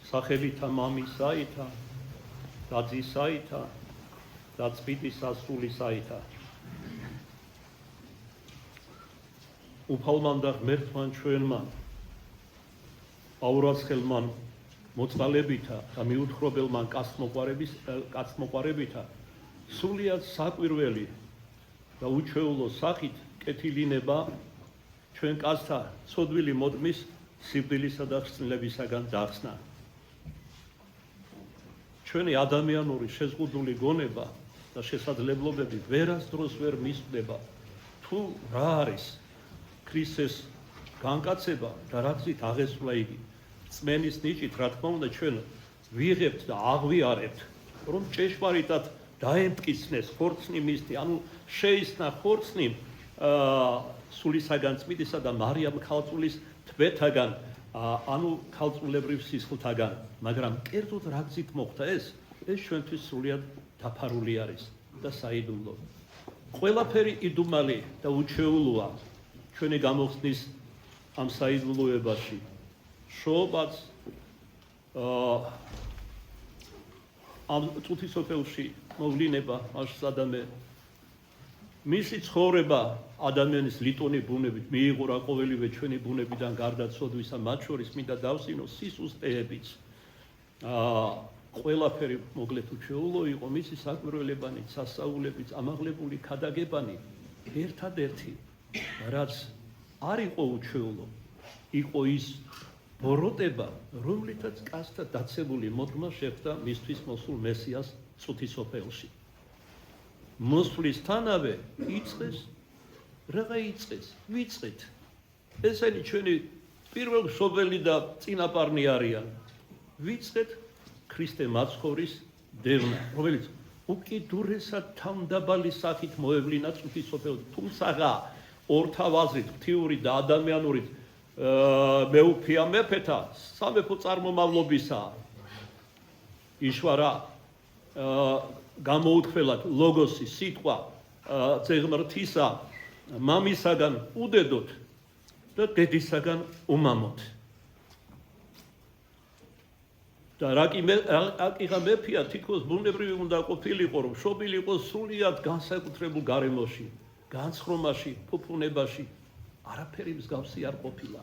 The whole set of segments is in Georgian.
სახელითა მამისაითა და ძისაითა და წმინდისა სულისაითა. უფალმან და ღმერთმან ჩვენმა აურაცხელმან მოწყალებითა და მიუთხრობელმან კაცმოყვარებითა სულიად საკვირველი და უჩვეულო სახით კეთილინება ჩვენ კაცთა ცოდვილი მოდმის სიკვდილისა და ხსნილებისაგან დახსნა. ჩვენი ადამიანური შეზღუდული გონება და შესაძლებლობები ვერასდროს ვერ მისვდება თუ რა არის ქრისტეს განკაცება და რა გზით აღესრულა იგი. წმენის ნიჭით რა თქმა უნდა ჩვენ ვიღებთ და აღვიარებთ რომ ჭეშმარიტად დაემტკიცნეს ხორცნი მისთი, ანუ შეისნა ხორცნი სულისაგან წმინდისა და მარიამ ქალწულის თბეთაგან, ანუ ქალწულებრივ სისხლთაგან, მაგრამ კერძოდ რა გზით მოხდა ეს ჩვენთვის სრულიად დაფარული არის და საიდუმლო. ყველაფერი იდუმალი და უჩვეულოა ჩვენი გამოხსნის ამ საიდუმლოებაში. შობაც ამ წუთისოფელში მოვლინება მასადამე მისი ცხოვრება ადამიანის ლიტონი ბუნებით მიიღო რა ყოველივე ჩვენი ბუნებიდან გარდაცოდვისა, მათ შორის მინდა დავსინო სისუსტეებიც. ყველაფერი მოგლეთ უჩვეულო იყო, მისი საკვირველებანი, სასაულებიც, ამაღლებული ქადაგებანი ერთადერთი რაც არ იყო უჩვეულო, იყო ის ბოროტება, რომლითაც კაცთა დაცებული მოდმა შეხვდა მისთვის მოსულ მესიას წუთისოფელში. მოსვლისთანავე იწყეს, რაღა იწყეს, ვიწყეთ. ესენი ჩვენი პირველმშობელი და წინაპარნი არიან. ვიწყეთ ქრისტე მაცხოვრის დევნა, რომელიც უკიდურესად თავმდაბალი სახით მოევლინა წუთისოფელს, თუმცა ორთავ აზრით, ღვთიური და ადამიანური მეუფია მეფეთა სამეფო წარმომავლობისა იშვარა გამოუთხრელად ლოგოსი სიტყვა ძეღმრთისა მამისაგან უდედოთ და დედისაგან უმამოთ. და რაკიღა მეფია თითქოს ბუნებრივი უნდა ყოფილიყო, რომ შობილიყო სრულიად განსაკუთრებულ გარემოში, განცხრომაში, ფუფუნებაში, არაფერი მსგავსი არ ყოფილა.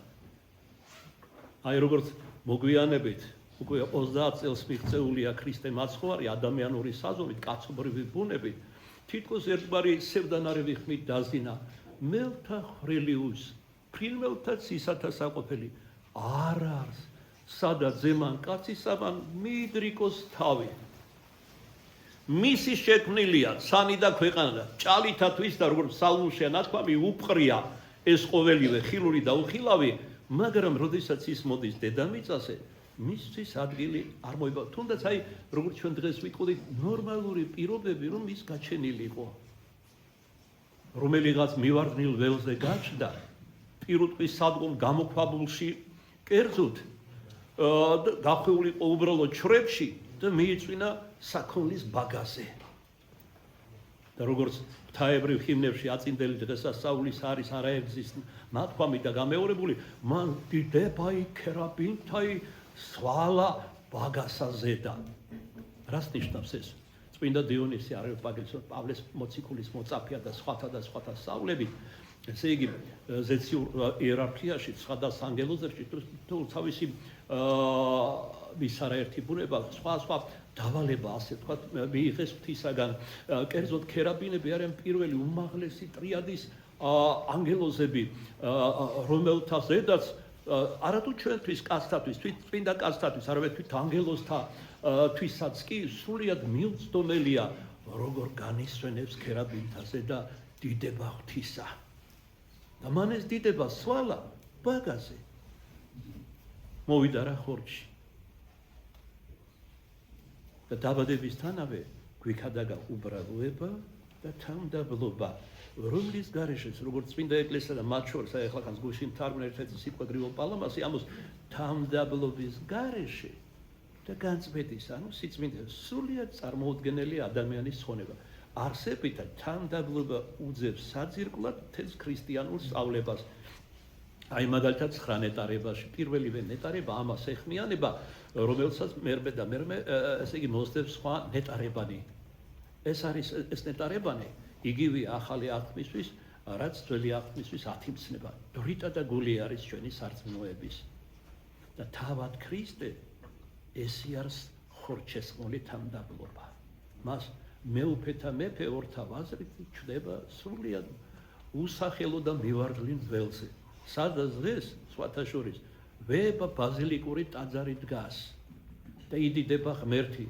აი როგორც მოგვიანებით უკვე 30 წელს მიღწეულია ქრისტე მაცხოვარი ადამიანური საზომით, კაცობრიობის ბუნებით, თითქოს ერთგვარი სევდანარევი ხმით დაზინა მელთა ხრელიუს, ფრინველთა ცისათა საყოფელი არ არის, სადაც ზემან კაცისაგან მიიდრიკოს თავი. მისი შექმნილია სანი და ქვეყანა, ჭალითათვის და როგორც სალმუნშია ნათქვამი უპყრია ეს ყოველივე ხილული და უხილავი, მაგრამ როდესაც ის მოდის დედამიწაზე, მისთვის ადგილი არ მოება. თუნდაც აი როგორც ჩვენ დღეს ვიტყოდით, ნორმალური პირობები რომ ის გაჩენილიყო. რომელიღაც მივარდნილ ველზე გაჩნდა, პირუტყვის სადგომ გამოქვაბულში კერძოდ გახვეულიყო უბრალოდ ჩრებში და მიიწვინა საქონლის ბაგაზე. და როგორც ღვთაებრივ ჰიმნებში აწინდელი დღესასწაულის არის არაერთგზის ნათქვამი და გამეორებული, მან დიდება იქერაბინთაი სვალა ბაგასაზედა. რას ნიშნავს ეს? წმინდა დიონისე არიოპაგელის პავლეს მოციქულის მოწაფეა და სხვათა სწავლებით, ესე იგი ზეციურ იერარქიაში სხვადასხვა ანგელოზებში თუ თავისი მის არაერთი ბუნება სხვა დავალება, ასე თქვა, მიიღეს ღვთისაგან. კერძოდ ქერაბინები არიან პირველი უმაღლესი ტრიადის ანგელოზები, რომელთა ზედაც არათუ ჩვენთვის კაცთათვის, წმინდა კაცთათვის, არამედ თვით ანგელოზთათვისაც კი სრულიად მილწდომელია, როგორ განისვენებს ქერაბინთაზე და დიდება ღვთისა. და მან ეს დიდება სვალა ბაგაზე. მოვიდა რა ხორცში. და დაბადებისთანავე გვიქადაგა უბრალოება და თავმდაბლობა, რომლის გარეშეც, როგორც წმინდა ეკლესია და მათ შორის, აი ახლა ხანს გუშინ თარგმნა ერთ-ერთი სიტყვა გრიგოლ პალამასი, ამოს თავმდაბლობის გარეშე და განწმენდის, ანუ სიწმინდე სრულიად წარმოუდგენელი ადამიანის ცხოვრება. არსებითად თავმდაბლობა უძებს საძირკვლად მთელს ქრისტიანულ სწავლებას. აი მაგალითად 9 ნეტარებაში პირველივე ნეტარება ამას ეხმიანება, რომელსაც მერმე და მერმე ესე იგი მოსდევს სხვა ნეტარებანი. ეს არის ეს ნეტარებანი იგივე ახალი აღთქმისთვის, რაც ძველი აღთქმისთვის ათიმცნება. დრიტა და გული არის ჩვენი სარწმუნოების. და თავად ქრისტე ესი არის ხორჩესმული თანდაბლობა. მას მეუფეთა მეფე ორთავ აზრით ჩდება სრულიად უსახელო და მივარდლი ძველზე. სადაც დღეს სხვათა შორის ვება ბაზილიკური ტაძარი დგას და იდიდება ღმერთი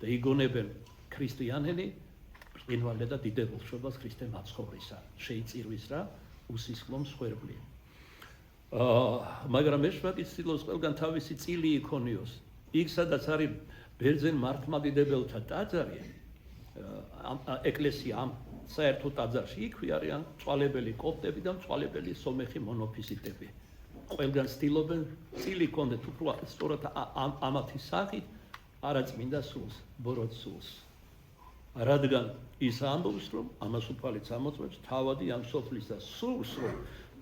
და იგონებენ ქრისტიანელი ყინვალე და დიდებულშობას ქრისტე მაცხოვრისა შეიწირვის რა უსისხლო მსხვერპლი. მაგრამ ეშმაკი ცდილობს ყველგან თავისი წილი იქონიოს. იქ სადაც არის ბერძენ მართლმადიდებელთა ტაძარი, ეკლესია ამ საერთო ტაძარში იქვე არიან მწვალებელი კოპტები და მწვალებელი სომეხი მონოფიზიტები. ყველგან ცდილობენ წილი კონდეთ უფრო სწორად ამათი სახით არაწმინდა სულს, ბოროტ სულს. რადგან ის ამბობს, რომ ამას უფალიც ამოწმებს თავადი ამ სოფლის და სულს, რომ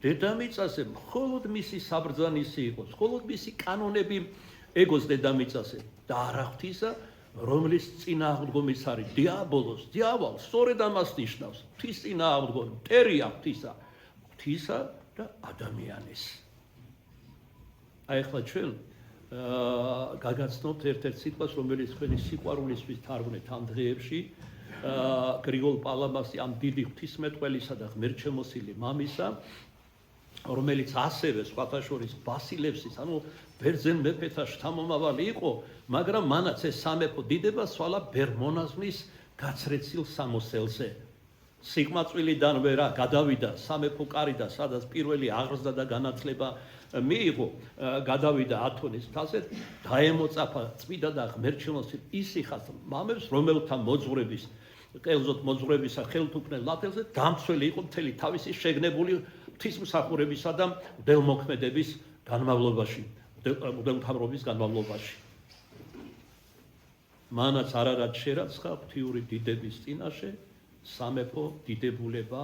დედამიწაზე მხოლოდ მისი საბრძანისი იყოს, მხოლოდ მისი კანონები ეგოს დედამიწაზე და არა ღვთისა, რომლის წინააღმდგომის არის დიაბოლოს, დიავალს, სწორედ ამას ნიშნავს. ღვთის წინააღმდგომი მტერია ღვთისა და ადამიანის. აი ახლა ჩვენ გაგაცნობთ ერთ-ერთ სიტყვას, რომელიც თქვენი სიყვარულისთვის თარგმნეთ ამ დღეებში, გრიგოლ პალამასი ამ დიდი ღვთისმეტყველისა და ღმერთშემოსილი მამისა, რომელიც ასევე სხვათა შორის ბასილევსის, ანუ ბერძენ მეფეთა შთამომავალი იყო, მაგრამ მანაც ეს სამეფო დიდება სვალა ბერმონაზმის გაცრეცილ სამოსელზე. სიკმაწვილიდანვე რა გადავიდა სამეფო კარიდან, სადაც პირველი აღზრდა და განათლება მიიღო, გადავიდა ათონის მთაზე, დაემოწაფა წმინდა და ღმერთშემოსილ ისიხას მამებს, რომელთა მოძღვრების ყელზოთ მოძღვრებისა ხელთუქმნელ ლათელზე დამცველი იყო მთელი თავისი შეგნებული ღვთისმსახურებისა და მდელმოქმედების განმავლობაში, მდელმთავრობის განმავლობაში. მანაც არარად შერაცხა ღვთიური დიდების წინაშე სამეფო დიდებულება,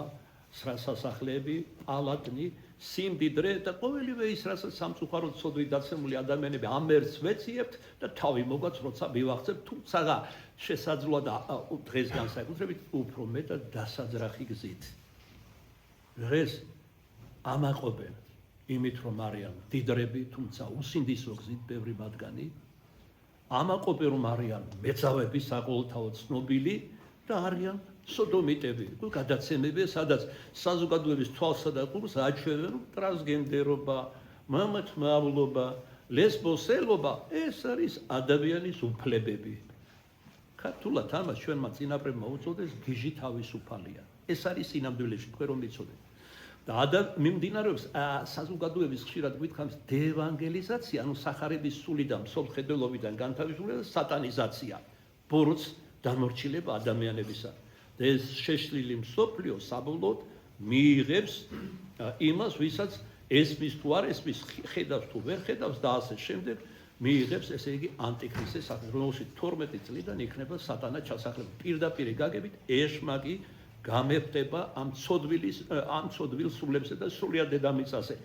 სასახლეები, პალატნი, სიმდიდრე და ყოველივე ის, რასაც სამწუხაროდ ცოდვით დაცემული ადამიანები ამერს ვეციებთ და თავი მოგაც როცა მივახცებთ, თუმცა შესაძლოა და დღეს განსაკუთრებით უფრო მეტად დასაძრახი გზით. დღეს ამაყობენ იმით, რომ არიან დიდრები, თუმცა უსინდისო გზით ბევრი მათგანი, ამაყობენ, რომ არიან მეწავები, საყოველთაოდ ცნობილი და არიან სოდომიტები, გადაცემები, სადაც საზოგადოების თვალსა და ყურს აჩვევენ, რომ ტრანსგენდერობა, მამათმავლობა, ლესბოსელობა ეს არის ადამიანის უფლებები. ქართულად ამას ჩვენმა წინაპრებმა უწოდეს გიჟი თავისუფალია. ეს არის სინამდვილეში თქვენ რომ იცოდეთ. და მიმდინარეობს საზოგადოების ხშირად გვითხრამს დევანგელიზაცია, ანუ სახარების სულიდან, მსოფლმხედველობიდან განთავისუფლება, სატანიზაცია, ბოროტს დამორჩილება ადამიანებისა. და ეს შეშლილი მსოფლიო საბოლოოდ მიიღებს იმას, ვისაც ესმის თუ არ ესმის, ხედავს თუ ვერ ხედავს და ასე შემდეგ მიიღებს, ესე იგი, ანტიქრისტეს სახე, რომელშიც 12 წლიდან იქნება სატანა ჩასახლება. პირდაპირ გაგებით ეშმაკი გამეფდება ამ ცოდვილ სულებსა და სრულიად დედამიწაზე.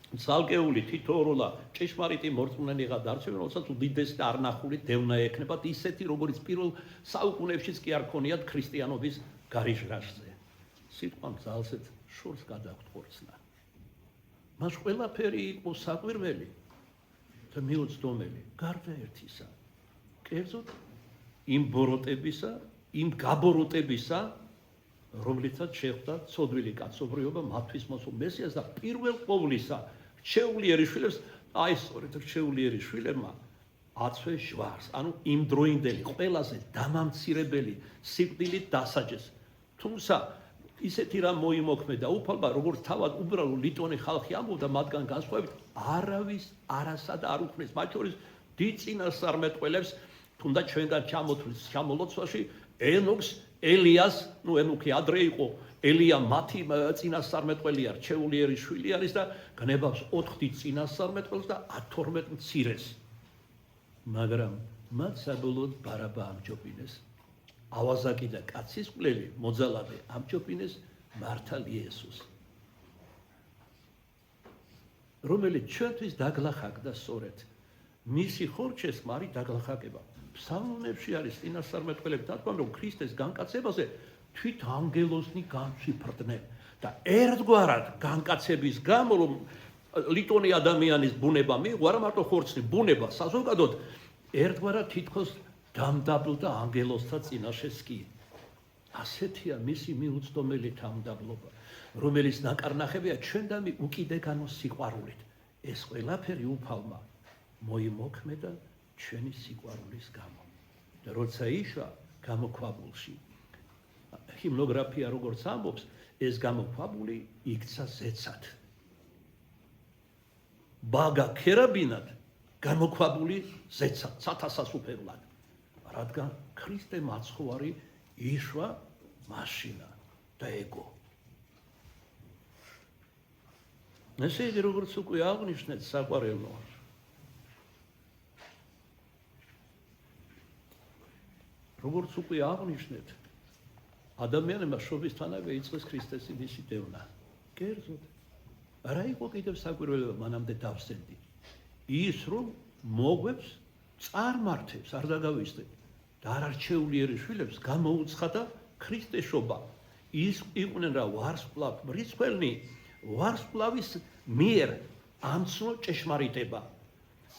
ცალკეული თითოეულა ჭეშმარიტი მორწმუნეღა დარჩება, როდესაც უდიდესი და არნახული დევნა ექნებათ, ისეთი, როგორც პირველ საუკუნეებშიც კი არ ქონიათ ქრისტიანობის გარიჟრაშზე. სიტყვა მძალსეთ შორს გადაგვტყორცნა. მას ყველაფერი იყო საკვირველი და მიუწდომელი, გარდა ერთისა. კერძოდ იმ ბოროტებისა, იმ გაბოროტებისა, რომლითაც შეხვდა ცოდვილი კაცობრიობა მათთვის მოსულ მესიას და პირველ ყოვლისა რჩეულიერი შვილებს, აი სწორედ რჩეულიერი შვილებმა აცვეს ჟვარს, ანუ იმდროინდელი ყველაზე დამამცირებელი სიკვდილით დასაჯეს. თუმცა ისეთი რამ მოიმოქმედა უფალმა, როგორც თავად უბრალო ლიტვანი ხალხი ამბობდა, მათგან განსხვავებით არავის არასად არ უქმნეს, მათ შორის დიდ წინასწარმეტყველებს, თუნდაც ჩვენგან ჩამოლოცვაში ენოქს, ელიას, ენოქი ადრე იყო, ელია მათი წინასწარმეტყველია, რჩეულიერი შვილი არის და გნებავს 4 დიდ წინასწარმეტყველს და 12 მცირეს. მაგრამ მათ საბოლოოდ ბარაბა ამჯობინეს. ავაზაკი და კაცისყვლელი მოძალადე ამჯობინეს მართალ იესოს. რომელიც ჩვენთვის დაგლახაკდა სწორედ. მისი ხორჩესმა არის დაგლახაკება. ფსალმებში არის წინასწარმეტყველები დათქვამი, რომ ქრისტეს განკაცებაზე თვით ანგელოზნი განცვიფრდნენ და ერთგვარად განკაცების გამო, რომ ლიტონი ადამიანის ბუნება მიიღო, არა მარტო ხორცი, ბუნება საზოგადოდ ერთგვარად თითქოს დამდაბლდა ანგელოზთა წინაშეც კი. ასეთია მისი მიუწვდომელი თავმდაბლობა, რომელიც ნაკარნახებია ჩვენდამი უკიდეგანო სიყვარულით. ეს ყველაფერი უფალმა მოიმოქმედა ჩვენი სიყვარულის გამო. და როცა იშვა გამოქვაბულში, ჰიმნოგრაფია როგორც ამბობს, ეს გამოქვაბული იქცა ზეცად. ბაგა ქერაბინად გამოქვაბული ზეცად, სათასასუფევლად. რადგან ქრისტე მაცხოვარი იშვა მაშინა და ეგო. ესე იგი, როგორც უკვე აღნიშნეთ, საყვარელო როგორც უკვე აღნიშნეთ, ადამიანებმა შობისთანავე იწყეს ქრისტესი მისი დევნა. კერძოდ, რა იყო კიდევ საკვირველება მანამდე დავსენდი? ის, რომ მოგვებს წარმართებს არ დაგავიწყდეთ და არარჩეულიერი შვილებს გამოუცხადა ქრისტეშობა. ის იყვნენ რა ვარსკვლავ მრიცხველნი, ვარსკვლავის მიერ ამცნო ჭეშმარიტება.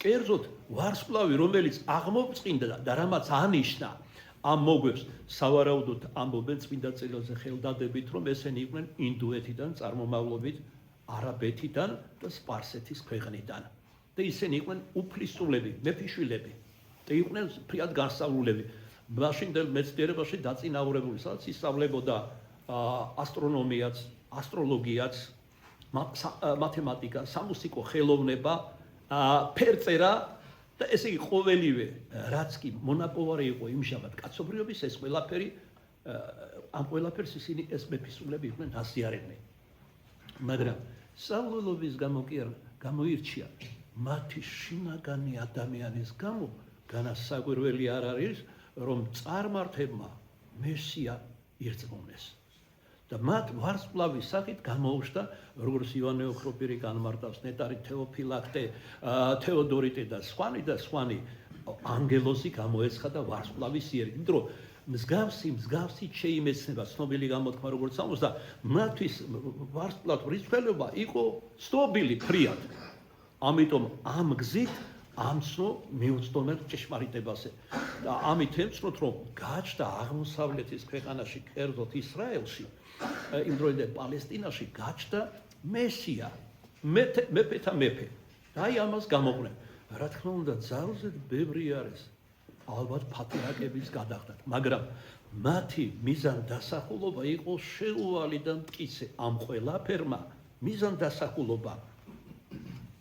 კერძოდ, ვარსკვლავი, რომელიც აღმოწყინდა და რამაც ანიშნა ამ მოგვებს, სავარაუდოდ ამბობენ წმინდა წელზე ხელდადებით, რომ ესენი იყვნენ ინდუეთიდან წარმომავლობით, არაბეთიდან და სპარსეთის ქვეყნიდან. და ისინი იყვნენ უფლისწულები, მეფიშვილები და იყვნენ ფრიად განსწავლულები. მაშინდელ მეცნიერებაში დაწინაურებული, სადაც ისწავლებოდა ასტრონომიაც, ასტროლოგიაც, მათემატიკა, სამუსიკო ხელოვნება, ფერწერა და ესე იგი ყოველივე, რაც კი მონაპოვარი იყო იმჟამად კაცობრიობის, ეს ყველაფერი ამ ყველაფერს ისინი ეს მეფისულები იყვნენ აზიარებდნენ. მაგრამ სწავლულობის გამო კი არ გამოირჩია მათი შინაგანი ადამიანის გამო განასაკვირველი არ არის, რომ წარმართებმა მესია ირწმუნეს და მათ ვარსკვლავის სახით გამოუშვდა, როგორც ივანე ოქროპირი განმარტავს, ნეტარი თეოფილაქტე, თეოდორიტე და სხვანი ანგელოზი გამოეცხადა ვარსკვლავის იერით. იმიტომ რომ მსგავსი შეიმეცნება ცნობილი გამოთქმა როგორც ამბობს და მათთვის ვარსკვლავ მრიცხველობა იყო ცნობილი ფრიად. ამიტომ ამ გზით ამცნო მიუწვდომელ ჭეშმარიტებაზე და ამით ემცნოთ, რომ გაჩნდა აღმოსავლეთის ქვეყანაში, კერძოდ ისრაელში, იმ დროინდელ პალესტინაში გაჩნდა მესია, მეფეთა მეფე. და აი ამას გამოყვნენ. რა თქმა უნდა, ძალზედ ბევრი არის ალბათ ფათერაკების გადახდა, მაგრამ მათი მიზანდასახულობა იყო შეუვალი და მტკიცე. ამ ყველაფერმა მიზანდასახულობა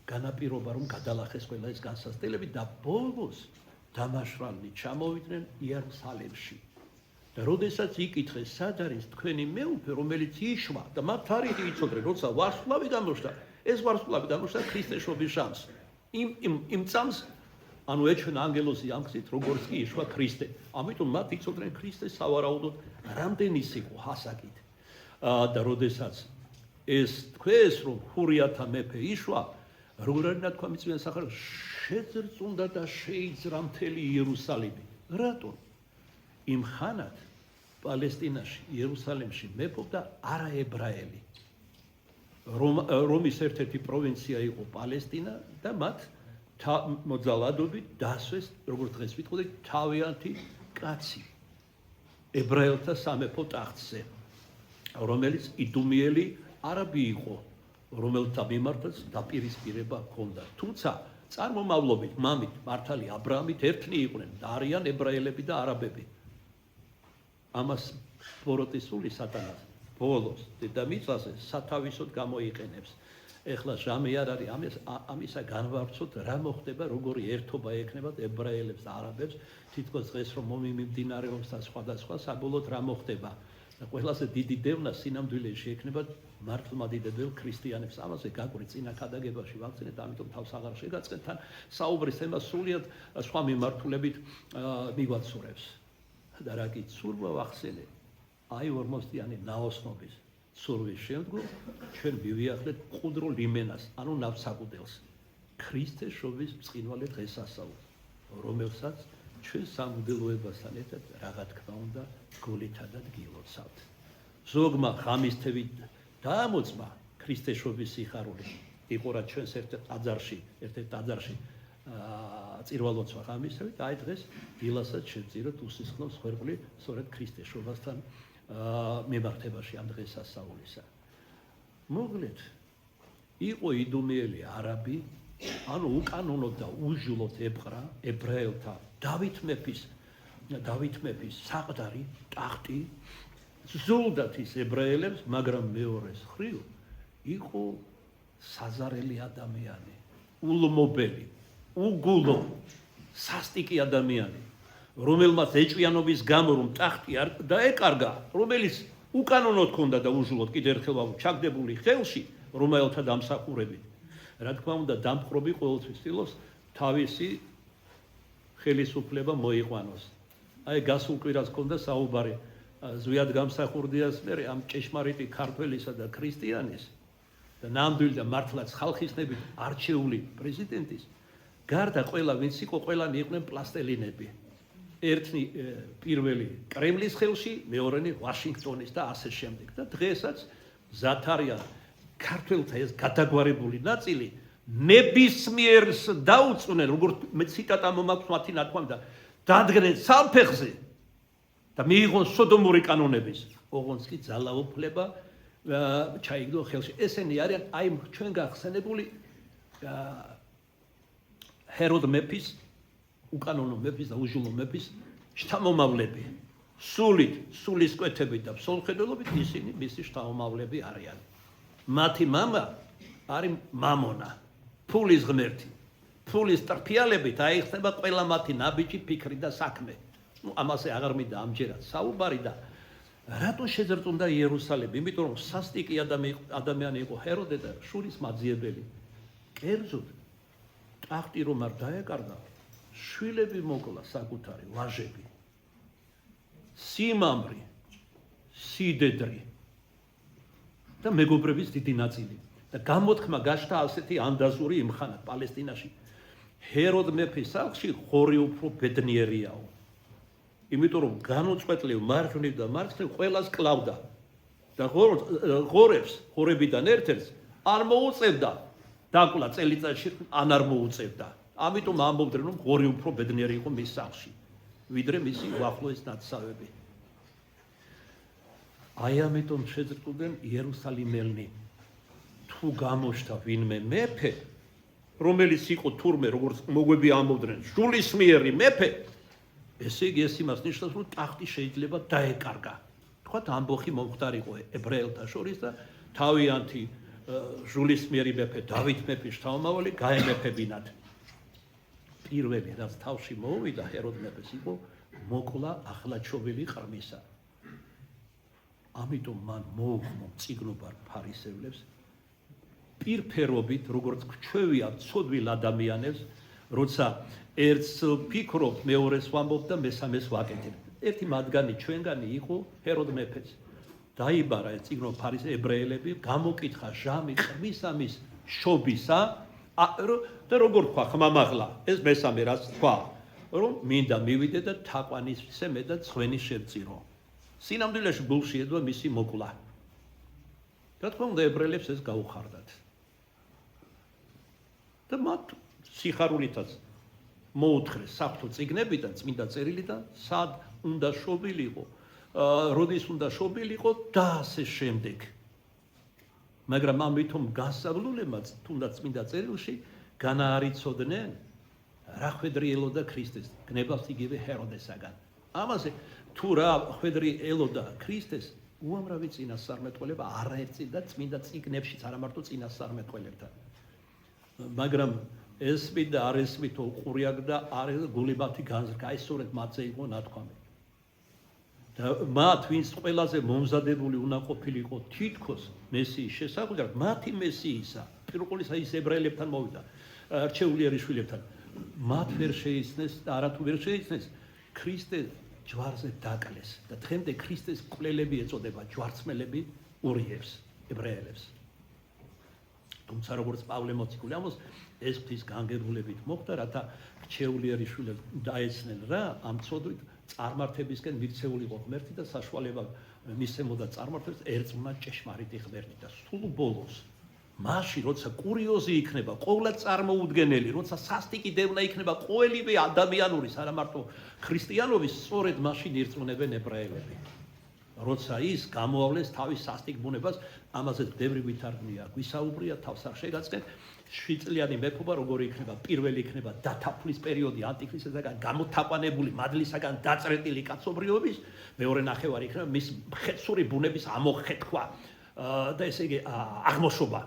განაპირობა, რომ გადალახეს ყველა ეს განსასწრებელი და ბოლოს დამაშრალნი ჩამოვიდნენ იერუსალიმში. და როდესაც იკითხეს, სად არის თქვენი მეუფე, რომელიც იშვა და მათ თარიღი იცოდნენ, როცა ვარსკვლავი გამოჩნდა, ეს ვარსკვლავი გამოჩნდა ქრისტეშობის შანს. იმ წამს, ანუ ეჩვენა ანგელოზი ამ გზით, როგორც კი იშვა ქრისტე. ამიტომ მათ იცოდნენ ქრისტეს სავარაუდოდ რამდენის იყო ჰასაკით. და როდესაც ეს თქვეს, რომ ხურიათა მეფე იშვა, როგორ არის ნათქვამი წმინდა სახარება, შეძრწუნდა და შეიძრა მთელი იერუსალიმი. რატომ? იმ ხანად პალესტინაში, იერუსალიმში მეფობდა არაებრაელი. რომის ერთ-ერთი პროვინცია იყო პალესტინა და მათ მოძალადობით დასვეს, როგორც დღეს ვიტყოდით, თავიანთი კაცი ებრაელთა სამეფო ტახტზე, რომელიც იდუმიელი არაბი იყო, რომელთა მიმართაც დაპირისპირება ჰქონდა. თუმცა წარმომავლობით მამით მართალი აბრაამით ერთნი იყვნენ და არიან ებრაელები და არაბები. ამას ბოროტისული სატანას ბოლოს დედამიწაზე სათავისოდ გამოიყენებს. ეხლა ჟამი არ არის ამისა განვავრცოთ, რა მოხდება, როგორი ერთობა ექნებათ ებრაელებს და არაბებს, თითქოს დღეს რომ მიმდინარეობს და სხვადასხვა, საბოლოოდ რა მოხდება. და ყველაზე დიდი დევნა სინამდვილეში ექნება მართლმადიდებელ ქრისტიანებს. ამაზე გაგვრი წინა ქადაგებაში ვაქცინეთ, ამიტომ თავს აღარ შეგაწყეთ, თან საუბრის თემა სრულიად სხვა მიმართულებით მიგვაცურებს. და რა კი ცურვა ვახსენე, აი 40-იანი ნაოსნობის სურვილის შემდგომ ჩვენ მივიახლეთ მყუდრო ლიმენას, ანუ ნავსაყუდელს, ქრისტეს შობის ბრწყინვალე დღესასწაულს, რომელსაც ჩვენ სამღვდელოებასთან ერთად რაღა თქმა უნდა გულითა და დგილოცავთ. ზოგმა ღამისთევით დაამოწმა ქრისტეს შობის სიხარული, იყო რა ჩვენს ერთ-ერთ ტაძარში წირვალოცვა ღამისთევით, აი დღეს დილასაც შევწიროთ უსისხლოს ხერხული სწორედ ქრისტეს შობასთან მემართებაში ამ დღესასწაულისა. მოგლეთ, იყო იდუმიელი არაბი, ანუ უკანონოდ და უჟილოდ ებრა ებრაელთა დავით მეფის საყდარი ტახტი ზულდათ ის ებრაელებს, მაგრამ მეორეს ხრივ იყო საზარელი ადამიანი, ულმობელი, უგულო, სასტიკი ადამიანი, რომელმაც ეჭვიანობის გამო რომ ტახტი არ დაეკარგა, რომელიც უკანონოდ ჰქონდა და უჟილოდ კიდევ ერთხელ ჩაგდებული ხელში რომაელთა დამსახურებით. რა თქმა უნდა, დამპყრობი ყოველთვის ცდილობს თავისი ხელისუფლება მოიყვანოს. აი გასულ კვირას ჰქონდა საუბარი ზვიად გამსახურდიას მერე ამ ჭეშმარიტი ქართველისა და ქრისტიანის და ნამდვილი და მართლაც ხალხისნებით არჩეული პრეზიდენტის გარდა ყველა ვინც იყო, ყველანი იყვნენ პლასტელინები. ერთი პირველი კრემლის ხელში, მეორენი ვაშინგტონის და ასე შემდეგ. და დღესაც ზათარია ქართველთა ეს გადაგვარებული ნაწილი ნებისმიერს დაუწუნენ, როგორც მე ციტატა მომაქვს მათი ნათქვამი და დადგნენ სამფეხზე და მიიღონ სოდომური კანონების, ოღონდ კი ძალაუფლება ჩაიგდო ხელში. ესენი არიან აი ჩვენ გახსენებული ჰეროდ მეფის, უკანონო მეფის და უჟილო მეფის შთამომავლები. სულისკვეთებით და მსოლხედელობით ისინი მისი შთამომავლები არიან. მათი მამა არის მამონა, ფულის ღმერთი. ფულის ტრფიალებით აიხსნება ყველა მათი ნაბიჯი, ფიქრი და საქმე. ამაზე აღარ მინდა ამჯერად საუბარი და რატო შეზრწუნდა იერუსალიმი? იმიტომ რომ სასტიკი ადამიანი იყო ჰეროდე და შურის მაძიებელი. კერძოდ ტახტი რომ არ დაეკარგა, შვილები მოკლა საკუთარი, ვაჟები. სიმამრი, სიდედრი და მეგობრების დიდი ნაწილი. და გამოთქმა გაშთა ასეთი ანდაზური იმხანად პალესტინაში. ჰეროდ მეფის სახლში ხორი უფრო ბედნიერიაო. იმიტომ რომ განუწყვეტლივ მარჯვნივ და მარცხნივ ყველას კლავდა. და ხორებიდან ერთ-ერთს არ მოუწევდა დაკლა წელიწადში, ან არ მოუწევდა. ამიტომ ამბობდნენ რომ ხორი უფრო ბედნიერი იყო მის სახლში, ვიდრე მისი უახლოეს ნათესავები. აი ამიტომ შეზრწუნდნენ იერუსალიმელნი. თუ გამოჩნდა ვინმე მეფე, რომელიც იყო თურმე, როგორც მოგვები ამბობდნენ, სულისმიერი მეფე, ესე იგი ეს იმას ნიშნავს, რომ ტახტი შეიძლება დაეკარგა. თქვათ ამბოხი მომხდარიყო ებრაელთა შორის და თავიანთი სულისმიერი მეფე დავით მეფის შთამომავალი გაემეფებინათ. პირველი რაც თავში მოუვიდა ჰეროდ მეფეს იყო მოკლა ახლაჩობილი ყრმისა. ამიტომ მან მოუხმო წიგნობარ ფარისევლებს პირფერობით, როგორც გვჩვევია ცოდვილ ადამიანებს, როცა ერთს ფიქრობ, მეორეს ვამბობ და მესამეს ვაკეთებ. ერთი მათგანი ჩვენგანი იყო ჰეროდ მეფეც. დაიბარა ეს წიგნო ფარის ებრაელები, გამოკითხა ჟამი ყრმისამის შობისა და როგორ თქვა ხმამაღლა, ეს მესამე რაც თქვა, რომ მინდა მივიდე და თაყვანისმცემე და ცხვენი შევწირო. სინამდვილეში ბულში ედვა მისი მოკლა. რა თქმა უნდა ებრაელებს ეს გაუხარდათ. და მათ სიხარულითაც მოუთხრეს საფრთხო წიგნებიდან, წმინდა წერილიდან, სად უნდა შობილიყო, როდის უნდა შობილიყო და ასე შემდეგ. მაგრამ ამიტომ გასავლულებაც თუნდაც წმინდა წერილში განაარიცოდნენ რა ხვედრი ელოდა ქრისტეს, გნებას იგივე ჰეროდესაგან. ამაზე თუ რა ხვედრი ელოდა ქრისტეს, უამრავი წინასწარმეტყველება არაერთი და წმინდა წიგნებშიც არა მარტო წინასწარმეტყველებთან. მაგრამ ესმით და არ ესმით უყურიაკ და არ გულიბათი განზრგა, ეს სწორედ მათზე იყო ნათქვამი. და მათ ვინც ყველაზე მომზადებული უნდა ყოფილიყო თითქოს მესიის შესახვედრად, მათი მესიისა, პირველყოლისა ის ებრაელებთან მოვიდა, რჩეულიერი შვილებთან, მათ ვერ შეიცნეს და არათუ ვერ შეიცნეს ქრისტე ჯვარზე დაკლეს და დღემდე ქრისტეს მკვლელები ეწოდება ჯვარცმელები ურიებს, ებრაელებს. თუმცა როგორც პავლე მოციქული ამბობს, ეს ღვთის განგებულებით მოხდა, რათა რჩეულიერი შვილებს დაეცნენ რა, ამ ცოდვით წარმართებისკენ მიქცეულიყო ღმერთი და საშუალება მისცემოდა წარმართებს ერწმუნა ჭეშმარიტი ღმერთი და სულ ბოლოს მაშინ როცა კურიოზი იქნება, ყოვლად წარმოუდგენელი, როცა სასტიკი დევნა იქნება ყოველივე ადამიანურის, არა მარტო ქრისტიანობის, სწორედ მაშინ ირწმუნებენ ებრაელები. როცა ის გამოავლეს თავის სასტიკ ბუნებას, ამაზე ბევრი ვითარგმნია, გვისაუბრია, თავს არ შეგაწყეთ, 7 წლიანი მეფობა როგორი იქნება, პირველი იქნება დათაფლის პერიოდი ანტიქრისტისაგან გამოთაყვანებული მადლისაგან დაწრეტილი კაცობრიობის, მეორე ნახევარი იქნება მის მხეცური ბუნების ამოხეთქვა და ესე იგი აღმოშობა.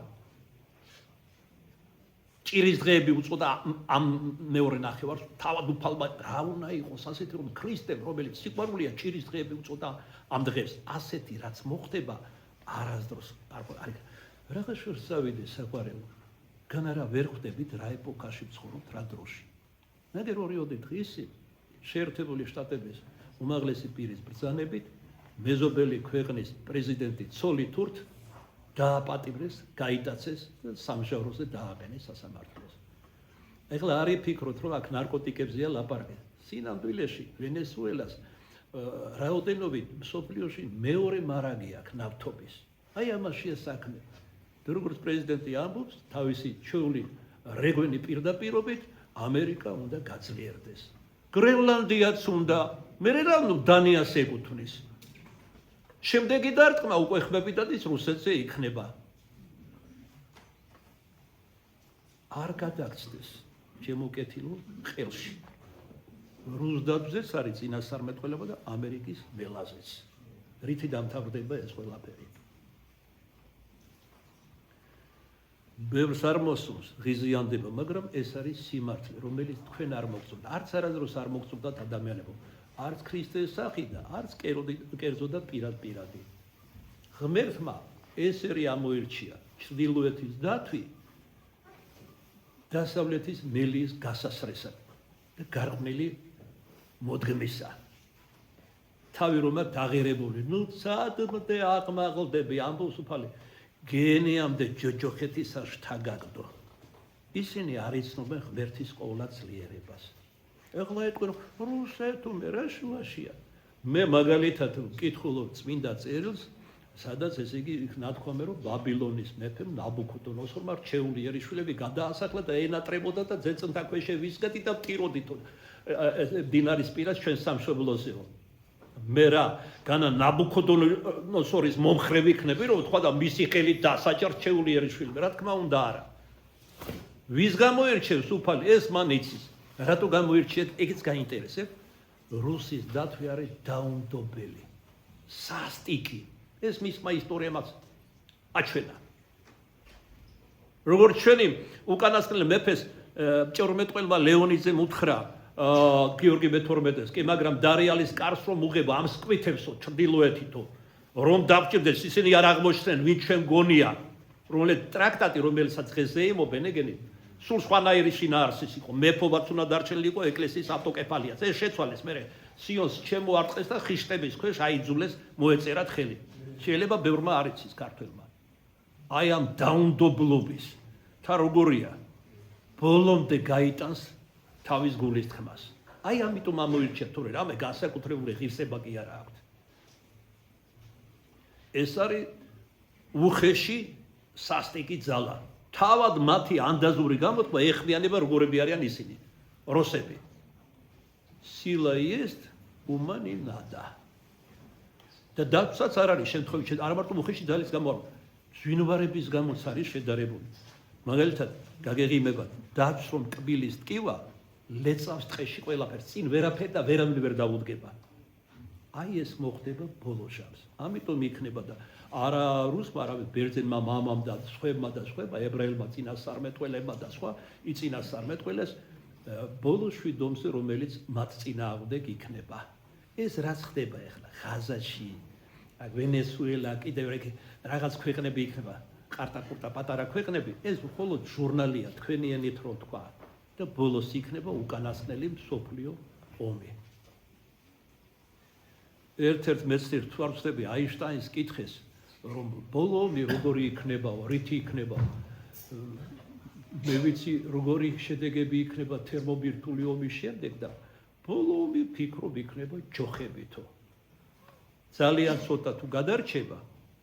ჭირის დღეები უწოდა ამ მეორე ნახევარს, თავად უფალმა რა უნდა იყოს ასეთი რომ ქრისტემ, რომელიც სიყვარულია, ჭირის დღეები უწოდა ამ დღეს, ასეთი რაც მოხდება არასდროს არ არის. რაღაც შორს წავიდე საყვარელო. გან არა ვერ ხვდებით რა ეპოქაში ვცხოვრობთ, რა დროში. ნაგერ ორიოდე დღისი შეერთებული შტატების უმაღლესი პირის ბრძანებით მეზობელი ქვეყნის პრეზიდენტი ცოლი თურთ დააპატიმრეს, გაიტაცეს და სამჟავროზე დააყენეს სასამართლოს. ეხლა არ იფიქროთ, რომ აქ ნარკოტიკებზეა ლაპარაკი. სინამდვილეში ვენესუელას რაოდენობით მსოფლიოში მეორე მარაგი აქვს ნავთობის. აი ამაშია საქმე. როგორც პრეზიდენტი ამბობს, თავისი ჩვეული რეგვენი პირდაპირობით ამერიკა უნდა გაძლიერდეს. გრენლანდიაც უნდა, მე რა დანიას ეკუთვნის. შემდეგი დარტყმა უკვე ხმებიდან ის რუსეთზე იქნება. არ გადაგცდეს ჩემო კეთილო ხელში. რუსდაბზეც არის წინასწარმეტყველება და ამერიკის ველაზეც. რითი დამთავრდება ეს ყველაფერი? ბევრს არ მოსულს ღიზიანდება, მაგრამ ეს არის სიმართლე, რომელიც თქვენ არ მოგწონთ. არც არასდროს არ მოგწონთ ადამიანებო. არც ქრისტეს სახი და არც კერძო და პირად-პირადი. ღმერთმა ესერი ამოირჩია ჩრდილოეთის დათვი დასავლეთის მელიის გასასრესად და გარყვნილი მოდგმისა. თავი რომ აქვს დაღერებული, ნუ სადმე აღმაღლდები ამბობს უფალი, გენიამდე ჯოჯოხეთისა შთაგაგდო. ისინი არ იცნობენ ღმერთის ყოვლადძლიერებას. ეხლა ეთქვენ რუსეთო მე რა შუაშია. მე მაგალითად ვკითხულობ წმინდა წერილს, სადაც ესე იგი ნათქვამე რომ ბაბილონის მეფემ ნაბუქოდონოსორმა რჩეულიერი შვილები გადაასახლა და ენატრებოდა და ძეწნთა ქვეშე ვისგეთი და ვტიროდით დინარის პირას ჩვენ სამშობლოზეო. მე რა განა ნაბუქოდონოსორის მომხრე ვიქნები რომ თქვა და მისი ხელით დასაჭერ რჩეულიერი შვილები, რა თქმა უნდა არა. ვის გამოირჩევს უფალი, ეს მან იცის. რატო გამოირჩიეთ, ეგეც გაინტერესებს. რუსის დათვი არის დაუნდობელი, სასტიკი. ეს მისმა ისტორიამაც აჩვენა. როგორც ჩვენი უკანასკნელი მეფეს მჭორმეტყველმა ლეონიძემ უთხრა გიორგი მე-12-ს, კი, მაგრამ დარიალის კარს რომ უღება ამ სკვითებსო ჩრდილოეთითო, რომ დაგჭირდეს ისინი არ აღმოჩნდნენ, ვინ ჩვენ გონია, რომელიც ტრაქტატი რომელსაც დღეს ეიმობენ ეგენი სულ სხვანაირი შინაარსის იყო, მეფობაც უნდა დარჩენილი იყო ეკლესიის ავტოკეფალიაც. ეს შეცვალეს მერე სიონს შემოარტყეს და ხიშტების ქვეშ აიძულეს მოეწერათ ხელი. შეიძლება ბევრმა არ იცის ქართველმა. აი ამ დაუნდობლობის თა როგორია, ბოლომდე გაიტანს თავის გულის თქმას. აი ამიტომ ამოირჩიათ, თორე რამე განსაკუთრებული ღირსება კი არა აქვთ. ეს არის უხეში სასტიკი ძალა. თავად მათი ანდაზური გამოთქმა ეხმიანება როგორები არიან ისინი, როსები. სილა jest ума не надо. და დაცვაც არ არის შემთხვევით, არ მარტო უხეში ძალის გამო, ზვინვარების გამოც არის შედარებული. მაგალითად, გაგეღიმება დაც რომ კბილის ტკივა ლეწავს ტყეში ყველაფერს, წინ ვერაფერ და ვერანაირ ვერ დაუდგება. აი ეს მოხდება ბოლო ჟამს. ამიტომ იქნება და არა რუსმა, არავის ბერძენმა მამამ და სხვებმა და სხვებმა, ებრაელმა წინასწარმეტყველებმა და სხვა იწინასწარმეტყველეს ბოლო შვიდომზე, რომელიც მათ წინააღმდეგ იქნება. ეს რაც ხდება ახლა ღაზაში, ვენესუელა, კიდევ რაღაც ქვეყნები იქნება, ყარტა-ყურტა პატარა ქვეყნები, ეს მხოლოდ ჟურნალია, თქვენი ენით რო თქვა და ბოლოს იქნება უკანასკნელი მსოფლიო ომი. ერთ-ერთ მეცნიერ თვალსწრები აინშტაინს კითხეს, რომ ბოლომი როგორი იქნებაო, რითი იქნებაო. მე ვიცი როგორი შედეგები იქნება თერმობირთული ომის შემდეგ და ბოლომი ფიქრობ იქნება ჯოხებითო. ძალიან ცოტა თუ გადარჩება,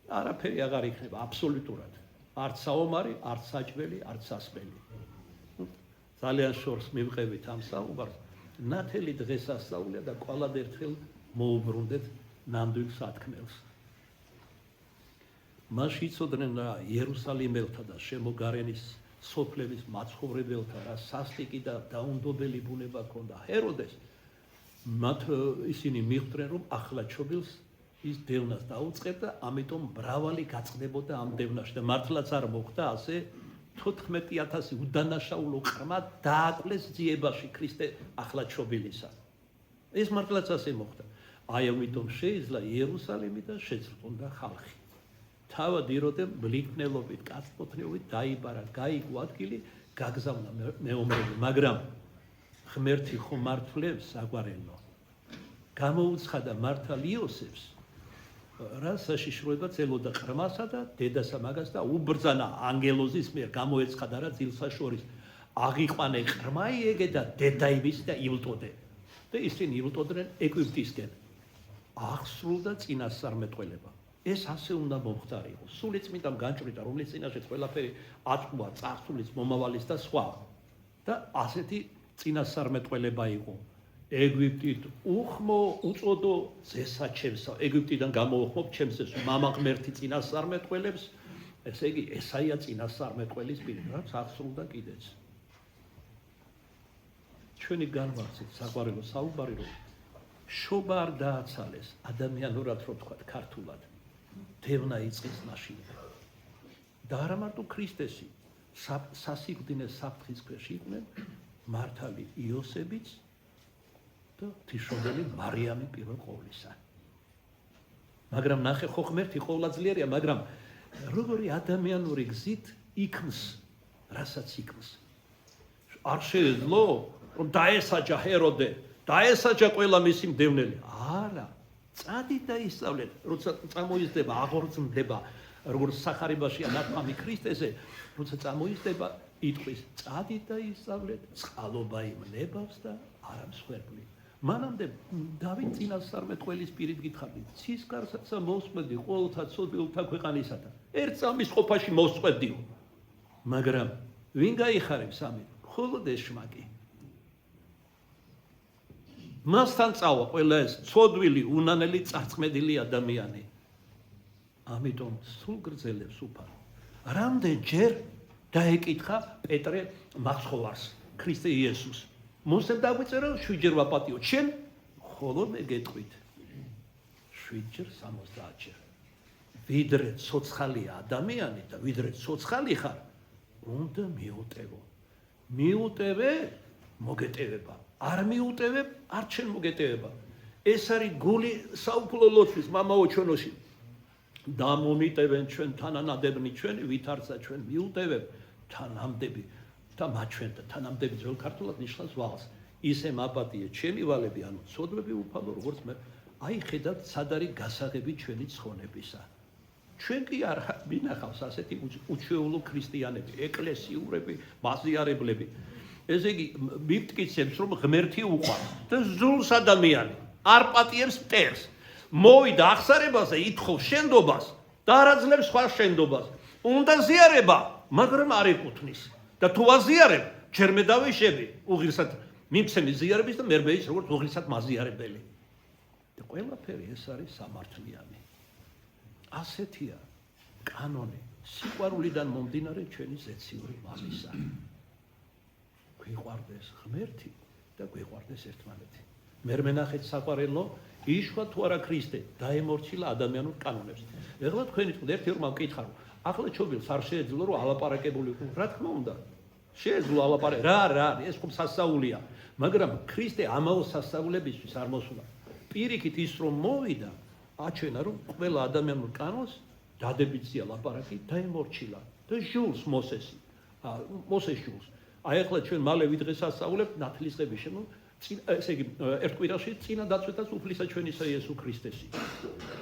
არაფერი აღარ იქნება აბსოლუტურად. არც საომარი, არც საჭმელი, არც სასმელი. ძალიან შორს მივყევით ამ საუბარს. ნათელი დღეს ასწავლია და ყველად ერთხელ მოუბრუნდეთ ნამდვილ სათქმელს. მაშინ იცოდნენ რა იერუსალიმელთა და შემოგარენის სოფლების მაცხოვრებელთა რა სასტიკი და დაუნდობელი ბუნება ჰქონდა. ჰეროდეს მათ ისინი მიხვდნენ რომ ახლა ჩობილს ის დევნას დაუწყებდა, ამიტომ მრავალი გაწყდებოდა ამ დევნაში და მართლაც არ მოხდა ასე 14,000 უდანაშაულო ყრმა დააკლეს ძიებაში ქრისტე ახლა ჩობილისა. ეს მართლაც ასე მოხდა. აი ამიტომ შეეძლო იერუსალიმი და შეწყვეტა ხალხი. თავად იროდემ მლიქნელობით, კაცოთნეობით დაიბარა, გაიგო ადგილი, გაგზავნა მეომრები, მაგრამ ღმერთი ხომ მართლებს საგვარელო. გამოუცხადა მართალ იოსებს, რა საშიშროება წელოდა ყრმასა და დედასა მაგას და უბრძანა ანგელოზის მიერ გამოეცხადა რა ძილსა შორის აღიყვანე ყრმა იეგე და დედაიბის და ივლტოდე და ისინი ივლტოდნენ ეგვიპტისკენ. აღსრულდა წინასწარმეტყველება. ეს ასე უნდა მომხდარიყო. სულიწმიდამ განჭვრიტა, რომლის წინაშეც ყველაფერი აწყვა, წარსულის, მომავალის და სხვა. და ასეთი წინასწარმეტყველება იყო. ეგვიპტით უხმო უწოდო ძესა ჩემსა. ეგვიპტიდან გამოუხმობ ჩემს ეს მამა ღმერთი წინასწარმეტყველებს, ესე იგი ესაია წინასწარმეტყველის პირი, რაც აღსრულდა კიდეც. ჩვენი განვაცით საყვარელო საუბარი რომ შობა არ დააცალეს ადამიანურად რო თქვა ქართულად. დევნა იწყის მაშინ და არა მარტო ქრისტესი სასიკვდინეს საფრთხის ქვეშ იყვნენ მართალი იოსებიც და თიშობელი მარიამი პირველ ყოვლისა. მაგრამ ნახე ხო ღმერთი ყოვლადძლიერია, მაგრამ როგორი ადამიანური გზით იქმს, რასაც იქმს. არ შეეძლო რომ დაესაჯა ჰეროდე, დაესაჯა ყველა მისი მდევნელი. არა. წადით და ისწავლეთ, როცა წამოიზრდება, აღორძმდება, როგორც სახარებაშია ნათქვამი ქრისტეზე, როცა წამოიზრდება, იტყვის, წადით და ისწავლეთ, წყალობა იმნებავს და არა მსხვერპლი. მანამდე დავით წინასწარმეტყველის პირით გითხარით, ცისკარსა მოსწვედი ყოველთა ცოდვილთა ქვეყანისათა. ერთ წამის ყოფაში მოსწვედიო. მაგრამ ვინ გაიხარებს ამით? მხოლოდ ეს შმაკი. მასთან წავა ყველა ეს ცოდვილი, უნანელი, წარწმედილი ადამიანი. ამიტომ სულ გრძელებს უფალო. რამდენჯერ დაეკითხა პეტრე მაცხოვარს, ქრისტე იესოს. მოსემ დაგვიწერა 7-ჯერ ვაპატიო, შენ ხოლო მე გეტყვით. 7-ჯერ 70-ჯერ. ვიდრე ცოცხალია ადამიანი და ვიდრე ცოცხალი ხარ, უნდა მიუტევო. მიუტევე, მოგეტევება. არ მიუტევებ, არ შენ მოგეტევება. ეს არის გული საუფლო ლოცვის მამაო ჩვენოში. და მომიტევენ ჩვენ თანანადებნი ჩვენი, ვითარცა ჩვენ მიუტევებ თანამდები და მაჩვენ და თანამდები ძველ ქართულად ნიშნავს ვალს. ისე მაპატიე ჩემი ვალები, ანუ ცოდვები უფალო, როგორც მე. აი ხედავთ, სად არის გასაღები ჩვენი ცხონებისა. ჩვენ კი არ მინახავს ასეთი უჩვეულო ქრისტიანები, ეკლესიურები, ბაზიარებლები. ესე იგი მიფტკიცებს რომ ღმერთი უყვარს და ზულს ადამიანი არ პატიებს მტერს. მოვიდა აღსარებაზე, ითხოვს შენდობას და არ აძლევს სხვა შენდობას. უნდა ზიარება, მაგრამ არ ეკუთვნის. და თუ აზიარებ, ჯერ მე დავიშები, უღირსად მიმცემი ზიარების და მერმე ის როგორც უღირსად მაზიარებელი. და ყველაფერი ეს არის სამართლიანი. ასეთია კანონი, სიყვარულიდან მომდინარე ჩვენი ზეციური მამისა. გვიყვარდეს ღმერთი და გვიყვარდეს ერთმანეთი. მერმე ნახეთ საყვარელო, იშვა თუ არა ქრისტე, დაემორჩილა ადამიანურ კანონებს. ეხლა თქვენი თქმა ერთი რომ მკითხა რომ ახლა ჩობილს არ შეეძლო რომ ალაპარაკებული იყო. რა თქმა უნდა, შეეძლო ალაპარაკე. რა, ეს ხომ სასაულია. მაგრამ ქრისტე ამაო სასწაულებისთვის არ მოსულა. პირიქით ის რომ მოვიდა, აჩვენა რომ ყველა ადამიანურ კანონს დადებითია ლაპარაკი დაემორჩილა და ჟულს მოსეს ჟულს. აი ახლა ჩვენ მალე ვიდღეს ასწავლებ ნათლისღების შემო ესე იგი ერთ კვირაში წინა დაწვეთას უფლისა ჩვენისა იესო ქრისტესი.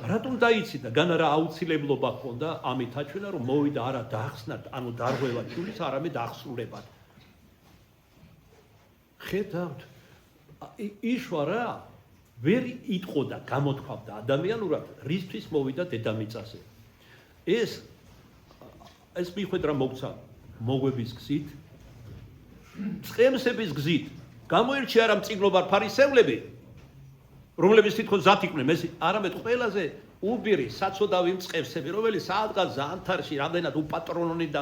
რატომ დაიცი და განა რა აუცილებლობა ჰქონდა ამით აჩვენა რომ მოვიდა არა დაახსნათ, ანუ დარღვევა ჩვენს, არამედ აღსრულებად. ხედავთ იშვა რა ვერ იტყოდა, გამოთქვამდა ადამიანურად, რისთვის მოვიდა დედამიწაზე. ეს მიხვედ რა მოგცა მოგვების გზით, წყემსების გზით. გამოირჩია რა მწიგნობარ ფარისევლები, რომლებიც თვითონ ზათ იყვნენ, არამედ ყველაზე უბირი საცოდავი მწყემსები, რომელიც სადღაც ზანთარში რამდენად უპატრონონი და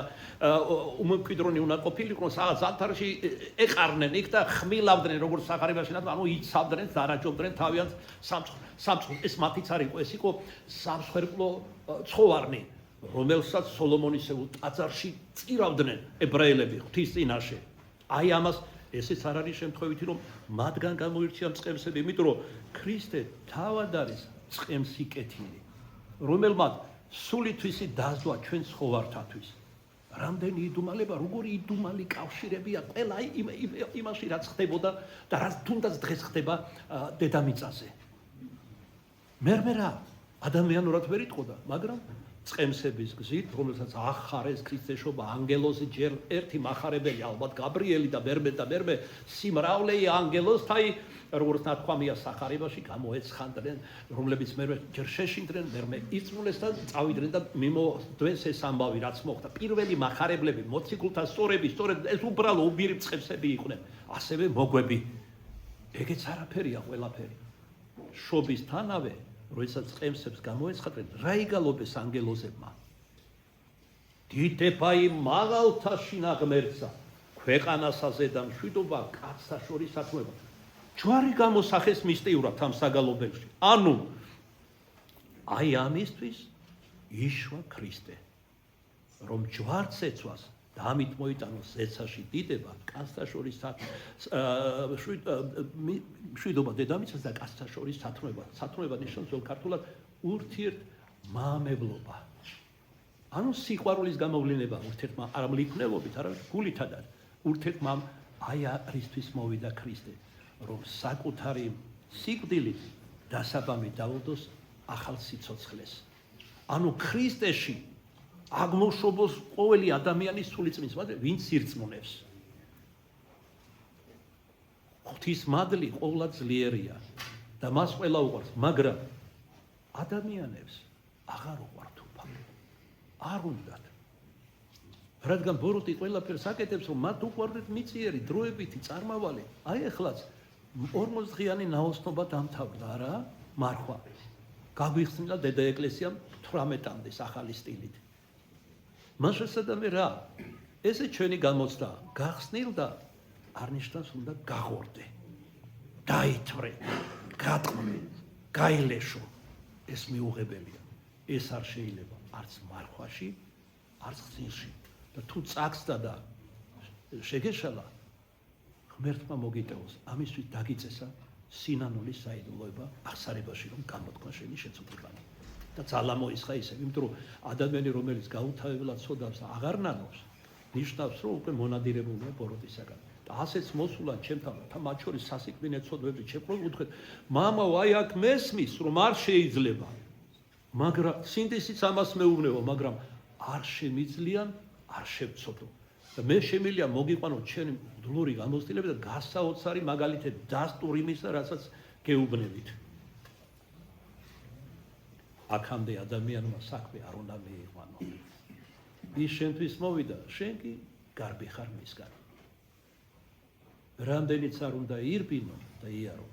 უმემკვიდრონი უნდა ყოფილიყო, სადღაც ზანთარში ეყარნენ იქ და ხმილავდნენ როგორც სახარებაში, ანუ იცავდნენ, დარაჯობდნენ თავიანთ სამცხ ეს მათიც არ იყო, ეს იყო სამსხვერპლო ცხოვარნი, რომელსაც სოლომონისეულ ტაძარში წირავდნენ ებრაელები ღვთის წინაშე. აი ამას ესეც არ არის შემთხვევითი რომ მათგან გამოირჩია მწყემსები, იმიტომ რომ ქრისტე თავად არის წყემსი კეთილი, რომელმაც სულითვისი დასდვა ჩვენ ცხოვართათვის. რამდენი იდუმალება, როგორი იდუმალი კავშირებია ყველა იმაში რაც ხდებოდა და რაც თუნდაც დღეს ხდება დედამიწაზე. მერმე რა ადამიანურად ვერ იტყოდა, მაგრამ წყემსების გზით, რომელსაც ახარეს ქრისტეშობა ანგელოზი ჯერ ერთი מחარებელი ალბათ გაბრიელი და მერმე სიმრავლეი ანგელოზთაი როგორც ნათქვამია სახარებაში გამოეცხანდნენ, რომლებიც მერმე ჯერ შეშინდნენ, მერმე იწმულეს და წავიდნენ და მიმოდვეს ეს ამბავი რაც მოხდა. პირველი מחარებლები, მოციქულთა სწორები, სწორედ ეს უბრალო უბირი წყემსები იყვნენ, ასევე მოგვები. ეგეც არაფერია ყველაფერი. შობისთანავე როდესაც წყემსებს გამოეცხადნენ, რა იგალობეს ანგელოზებმა? დიდებაი მაღალთა შინაღმერთსა, ქვეყანასაზე და მშვიდობა კაცთა შორის ათმოება. ჯვარი გამოსახეს მისტიურად ამ საგალობელში. ანუ აი ამისთვის იშვა ქრისტე, რომ ჯვარც ეცვას და ამით მოიტანოს ზეცაში დიდება, კაცთა შორის მშვიდობა დედამიწას და კაცთა შორის სათნოება. სათნოება ნიშნავს ძველ ქართულად ურთიერთმამებლობა. ანუ სიყვარულის გამოვლინება ურთიერთმა არა მლიქნელობით, არამედ გულითადად. ურთიერთმამ აი არისთვის მოვიდა ქრისტე, რომ საკუთარი სიკვდილით დასაბამი დაუდოს ახალ სიცოცხლეს. ანუ ქრისტეში აღმოშობოს ყოველი ადამიანის სულიწმის მადლი, ვინც ირწმუნებს. ღვთის მადლი ყოვლად ძლიერია და მას ყველა უყვარს, მაგრამ ადამიანებს აღარ უყვართ უფალი. არ უნდათ. რადგან ბოროტი ყველაფერს აკეთებს, რომ მათ უყვარდეთ მიწიერი, დროებითი წარმავალი. აი ახლაც 40 დღიანი ნაოსნობა დამთავრდა რა, მარხვა. გაგვიხსნა დედა ეკლესიამ 18-მდე ახალი სტილით. მას შესაძლოა რა, ესე ჩვენი გამოცდა გახსნილდა, არ ნიშნავს უნდა გაღორდე, დაითვრე, გატყმე, გაილეშო. ეს მიუღებელია. ეს არ შეიძლება არც მარხვაში, არც ხსნილში. და თუ წაქსდა და შეგეშალა, ღმერთმა მოგიტევოს, ამისთვის დაგიწესა სინანულის საიდუმლოება აღსარებაში, რომ გამოთქვა შენი შეცდომანი. და ძალა მოისხა ისევ, იმიტომ რომ ადამიანი რომელიც გაუთავებლად ცოდავს და აღარ ნანობს, ნიშნავს რომ უკვე მონადირებულია ბოროტისაგან. და ასეც მოსულა ჩემთან, მათ შორის სასიკვდინე ცოდვები შეფრთხილ უთხრეთ, მამაო, აი აქ მესმის, რომ არ შეიძლება. მაგრამ სინდისიც ამას მეუბნება, მაგრამ არ შემიძლიან, არ შევცოდო. და მე შემიძლია მოგიყვანო ჩემი მდლური გამოცდილება და გასაოცარი მაგალითად დასტურ იმისა, რასაც გეუბნებით. აქამდე ადამიანმა საქმე არ უნდა მიიყვანო. ის შენთვის მოვიდა, შენ კი გარბი ხარ მისგან. რამდენიც არ უნდა ირბინო და იარო,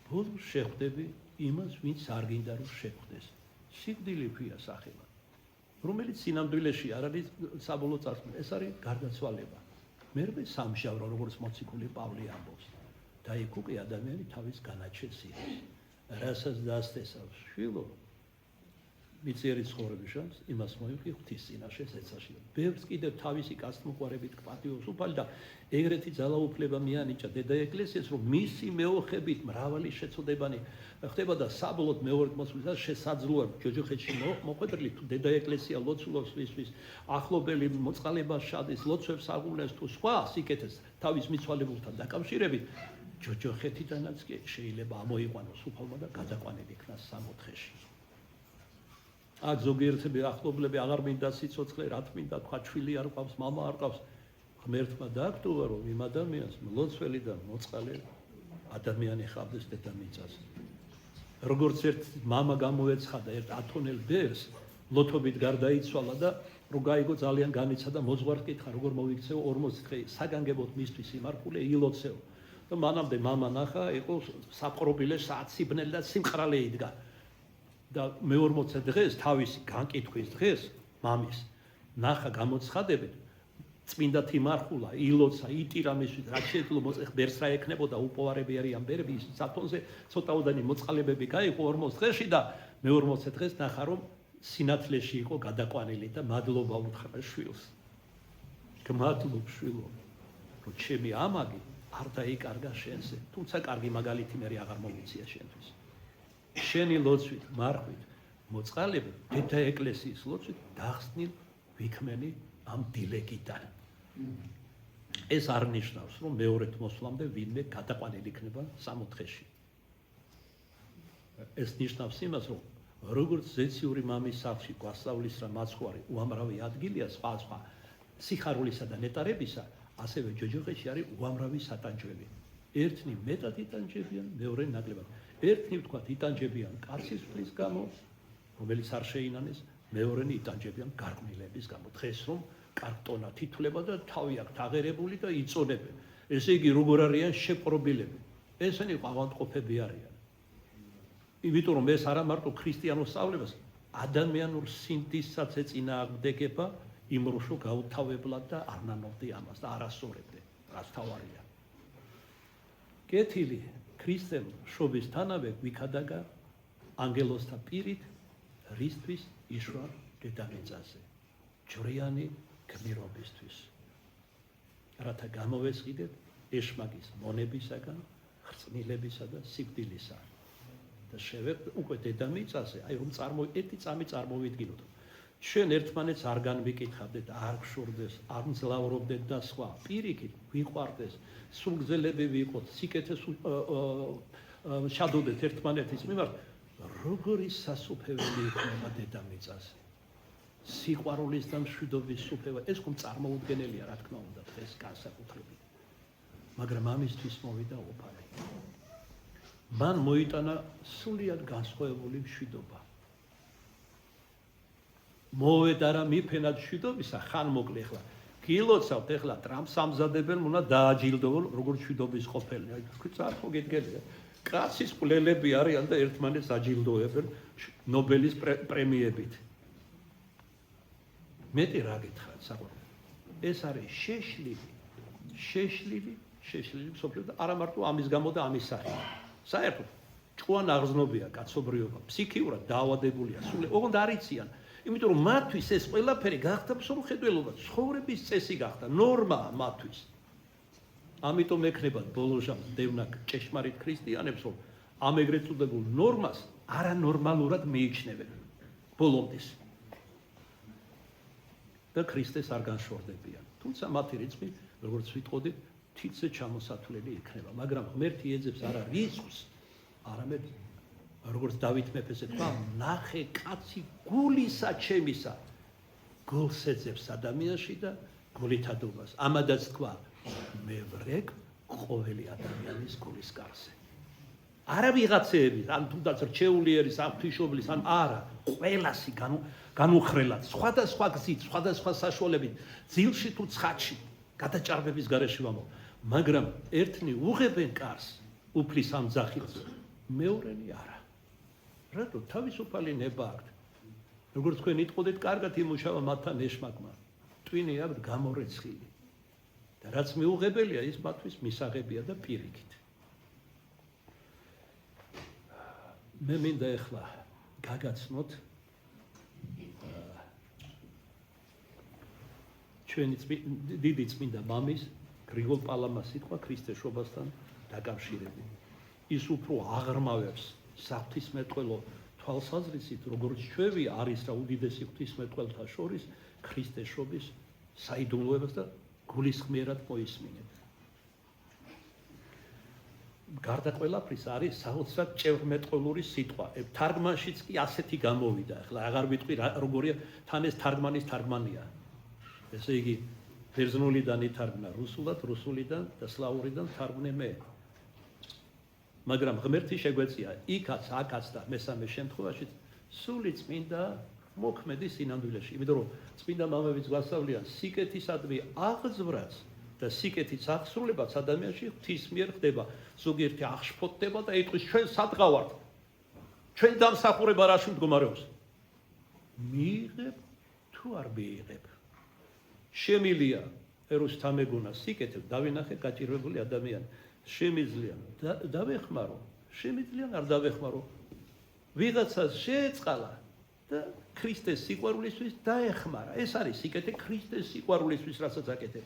ბოლოს შეხვდები იმას, ვინც არ გინდა რომ შეხვდეს. სიკვდილი ქვია სახელად, რომელიც სინამდვილეში არ არის საბოლოო წარსული, ეს არის გარდაცვალება. მერმე სამშაბლო, როგორც მოციქული პავლე ამბობს. და იქ უკვე ადამიანი თავის განაჩენს იღებს. რასაც დასთესავს შვილო, მიწიერი ცხოვრების შანს, იმას მოიხი ღვთის წინაშე ზეცაში. ბევრს კიდევ თავისი კაცთმოყვარებით პატიოს უფალი და ეგრეთი ძალაუფლება მიანიჭა დედა ეკლესიას, რომ მისი მეოხებით მრავალი შეცოდებანი ხდება და საბოლოოდ მეორედ მოსვლისას შესაძლოა ჯოჯოხეთში მოხვედრილი თუ დედა ეკლესია ლოცულობს ვისთვის ახლობელი მოწყალებას შადის, ლოცვებს აგულებს თუ სხვა სიკეთეს თავის მიცვალებულთან დაკავშირებით, ჯოჯოხეთიდანაც კი შეიძლება ამოიყვანოს უფალმა და გადაყვანილი იქნას სამოთხეში. აქ ზოგიერთები ახლობლები აღარ მინდა სიცოცხლე, რა თქმა თქვა ჩვილი არ ყავს, მამა არ ყავს. ღმერთმა დააქტოვა, რომ იმ ადამიანს მლოცველი და მოწყალე ადამიანი ხავდეს დედამიწაზე. როგორც ერთ მამა გამოეცხადა ერთ ათონელ ბერს, ლოთობით გარდაიცვალა და რო გაიგო ძალიან განიცადა მოძღვარს კითხა, როგორ მოვიქცეო 40 დღე საგანგებოდ მისთვის იმართულე ილოცეო. და მანამდე მამა ნახა, იყო საპყრობილე სააციბნელი და სიმყრალე იდგა. და მე-40 დღეს თავისი განკითხვის დღეს მამის ნახა გამოცხადებით წმინდათ იმარხულა, ილოცა, იტირა მისთვის, რაც შეძლო მოწეხ ბერს რა ეკნებოდა, უპოვარები არიან ბერები, ის საფონზე ცოტაოდანი მოწყალებები გაიყო 40 დღეში და მე-40 დღეს ნახა, რომ სინათლეში იყო გადაყვანილი და მადლობა უთხრა შვილს. გმადლობ შვილო, რომ ჩემი ამაგი არ დაიკარგა შენზე, თუმცა კარგი მაგალითი მე აღარ მომიცია შენთვის. შენი ლოცვით, მარხვით, მოწყალებით, დედა ეკლესიის ლოცვით დახსნილ ვიქმენი ამ დილეგიდან. ეს არ ნიშნავს, რომ მეორედ მოსვლამდე ვინმე გადაყვანილი იქნება სამოთხეში. ეს ნიშნავს იმას, რომ როგორც ზეციური მამის სახლში გვასწავლის, რომ მაცხვარი უამრავი ადგილია სხვა სიხარულისა და ნეტარებისა, ასევე ჯოჯოხეთში არის უამრავი სატანჯველი. ერთნი მეტად იტანჯებიან, მეორე ნაკლებად. ერთნი ვთქვათ იტანჯებიან კაცის ფლის გამო, რომელიც არ შეინანეს, მეორენი იტანჯებიან გარყვნილების გამო. დღეს რომ კარტონა თითვლება და თავი აქვს თაღერებული და იწონებენ. ესე იგი როგორ არიან შეპყრობილები. ესენი ავადმყოფები არიან. იმიტომ რომ ეს არა მარტო ქრისტიანულ სწავლებას, ადამიანურ სინდისსაც ეწინააღმდეგება, იმრუშო გაუთავებლად და არ ნანოვდი ამას და არასწორებდე, რაც თავარია. კეთილი ქრისტემ შობისთანავე გვიქადაგა ანგელოზთა პირით, რისთვის იშვა დედამიწაზე, ჯვრიანი გმირობისთვის. რათა გამოვესყიდეთ ეშმაკის მონებისაგან, ხრწნილებისა და სიკვდილისა. და შევერთ უკვე დედამიწაზე, აი რომ ერთი წამი წარმოვიდგინოთ. ჩვენ ერთმანეთს არ განვიკითხავდეთ, არ გშურდეს, არ მძლავრობდეთ და სხვა. პირიქით გვიყვარდეს, სულგზელები ვიყოთ, სიკეთეს შადოდეთ ერთმანეთის მიმართ. როგორი სასუფეველი იქნება დედამიწაზე. სიყვარულის და მშვიდობის სუფევა, ეს ხომ წარმოუდგენელია, რა თქმა უნდა, დღეს განსაკუთრებით. მაგრამ ამისთვის მოვიდა უფალი. მან მოიტანა სულიად განსხვავებული მშვიდობა. მოვედა რა მიფენად მშვიდობისა, ხან მოკლე ხლა. გილოცავთ ეხლა ტრამპს ამზადებენ, უნდა დააჯილდოვონ როგორც მშვიდობის ყოფილი. აი თქვი წარხო გედგელია. კაცის კვლელები არიან და ერთმანეთს აჯილდოებენ ნობელის პრემიებით. მეტი რა გითხრათ, საყურე. ეს არის შეშლილი მსოფლიო და არა მარტო ამის გამო და ამის სახით. საერთოდ ჭკვიან აღზნობია კაცობრიობა, ფსიქიურად დაავადებულია, სულ ოღონდ არ იციან. იმიტომ რომ მათთვის ეს ყველაფერი გახდა მსოფლმხედველობა, ცხოვრების წესი გახდა, ნორმა მათთვის. ამიტომ ექნებათ ბოლოშამ დევნა ჭეშმარიტ ქრისტიანებს, რომ ამ ეგრეთ წოდებულ ნორმას არანორმალურად მიიჩნევენ ბოლომდის. და ქრისტეს არ განშორდებიან. თუმცა მათი რიცხვი, როგორც ვიტყოდი, თითზე ჩამოსათვლელი იქნება, მაგრამ ღმერთი ეძებს არა რიცხვს, არამედ როგორც დავით მეფეს ეთქვა, ნახე კაცი გულისა ჩემისა, გულს ეძებს ადამიანში და გულითადობას. ამადაც თქვა, მე ვრეკ ყოველი ადამიანის გულის კარზე. არა ვიღაცეების, ან თუნდაც რჩეული ერის, ან ღვთისმშობლის, ან არა, ყველასი განუხრელად, სხვადასხვა გზით, სხვადასხვა საშუალებით, ძილში თუ ცხადში, გადაჭარბების გარეშე ვამბობ. მაგრამ ერთნი უღებენ კარს, უფლის ამ ძახილს, მეორენი არა. რატო თავისუფალი ნება აქვთ? როგორც თქვენ იტყოდეთ, კარგად იმუშავა მათთან ეშმაკმა, ტვინი აქვთ გამორეცხილი. და რაც მიუღებელია, ის მათთვის მისაღებია და პირიქით. მე მინდა ეხლა გაგაცნოთ ჩვენი დიდი წმინდა მამის გრიგოლ პალამას სიტყვა ქრისტეშობასთან დაკავშირებით. ის უფრო აღრმავებს საღვთისმეტყველო თვალსაზრისით, როგორც ჩვევი არის რა უდიდესი ღვთისმეტყველთა შორის ქრისტეშობის საიდუმლოებას და გულისხმიერად მოისმინეთ. გარდა ყველაფრის არის საოცრად ჭევრმეტყველური სიტყვა. თარგმანშიც კი ასეთი გამოვიდა. ახლა აღარ ვიტყვი როგორია თან ეს თარგმანის თარგმანია. ესე იგი ბერძნულიდან ითარგმნა რუსულად, რუსულიდან და სლავურიდან თარგმნე მე. მაგრამ ღმერთი შეგვეწია იქაც, აქაც და მესამე შემთხვევაში სული წმინდა მოქმედი სინამდვილეში. იმიტომ რომ წმინდა მამებიც გვასწავლიან სიკეთისადმი აღძვრაც და სიკეთის აღსრულებაც ადამიანში ღვთის მიერ ხდება. ზოგიერთი აღშფოთდება და იტყვის ჩვენ სადღავართ. ჩვენ დამსახურება რაში მდგომარეობს? მიიღებ თუ არ მიიღებ? შემილია ეროს თამეგონა სიკეთებ დავინახე გაჭირვებული ადამიანი. შემიძლია დავეხმარო, შემიძლია არ დავეხმარო. ვიღაცას შეეწყალა და ქრისტეს სიყვარულისთვის დაეხმარა. ეს არის სიკეთე ქრისტეს სიყვარულისთვის, რასაც აკეთებ.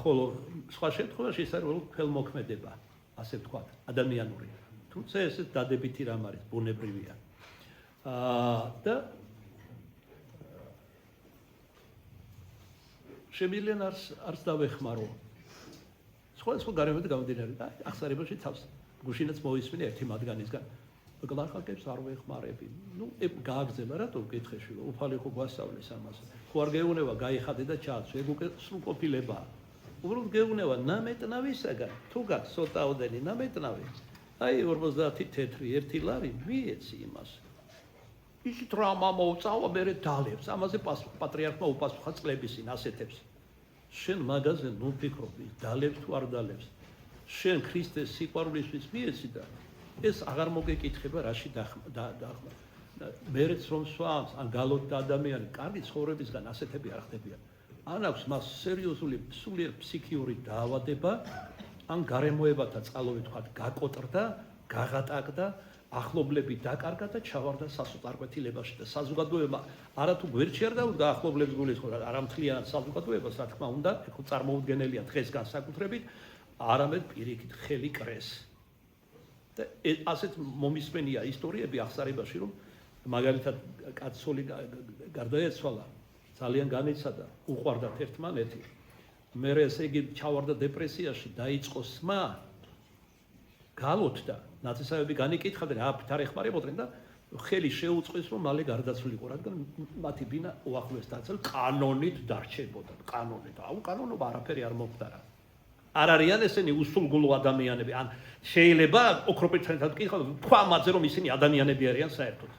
ხოლო სხვა შემთხვევაში ეს არის ხელმოქმედება, ასე ვთქვათ, ადამიანური. თუმცა ეს დადებითი რამ არის, ბუნებრივია. და შემიძლია არც დავეხმარო. სხვა გარემოდი გამომდინარე და ახსარებაში თავს გუშინაც მოვისმინე ერთი მათგანისგან. გლახაკებს არ ვეხმარები. გააგზავნა რატო ვკითხეშვილო? უფალი ხო გვასწავლის ამას. ხო არ გეუბნება გაიხადე და ჩააცვე, ეგ უკვე სრულყოფილებაა. უბრალოდ გეუბნება ნამეტნავისაგან, თუ გაქვს ცოტაოდენი ნამეტნავი, აი 50 თეთრი 1 ლარი მიეცი იმას. ისიც რა მომწავა მერე დალევს. ამაზე პატრიარქმა უპასუხა წლებისინ ასეთებს. შენ მაგაზე ნუ ფიქრობი, დალევს თუ არ დალევს. შენ ქრისტეს სიყვარულისთვის მიეცი და ეს აღარ მოგეკითხება რაში დახმა. მერეც რომ სვამს, ან გალოთ და ადამიანი კარგი ცხოვრებისგან ასეთები არ ხდებიან. ან აქვს მას სერიოზული სულიერ ფსიქიური დაავადება, ან გარემოებათა წყალობით ვთქვათ, გაკოტრდა, გაღატაკდა, ახლობლები დაკარგა და ჩავარდა სასოწარკვეთილებაში და საზოგადოება არათუ გვერდში არ დაუდგა ახლობლებს გულისხმობ, არამთლიანად საზოგადოებას, რა თქმა უნდა, ეხლა წარმოუდგენელია დღეს განსაკუთრებით, არამედ პირიქით ხელი კრეს. და ასეთ მომისმენია ისტორიები ახსარებაში, რომ მაგალითად კაცოლი გარდაეცვალა, ძალიან განიცადა, უყვარდათ ერთმანეთი. მერე ესე იგი ჩავარდა დეპრესიაში, დაიწყო სმა, გალოთდა, ნაცისებები განიკითხავდნენ, აფით არ ეხმარებოდნენ და ხელი შეუწყეს, რომ მალე გარდაცვლილიყო, რადგან მათი ბინა უახლოეს დაცულ კანონით დარჩებოდა, კანონით. აუ კანონობა არაფერი არ მომხდარა. არ არიან ესენი უსულგულო ადამიანები, ან შეიძლება ოქროპეტრენთან ვკითხავ, თქვა მათზე რომ ისინი ადამიანები არიან საერთოდ.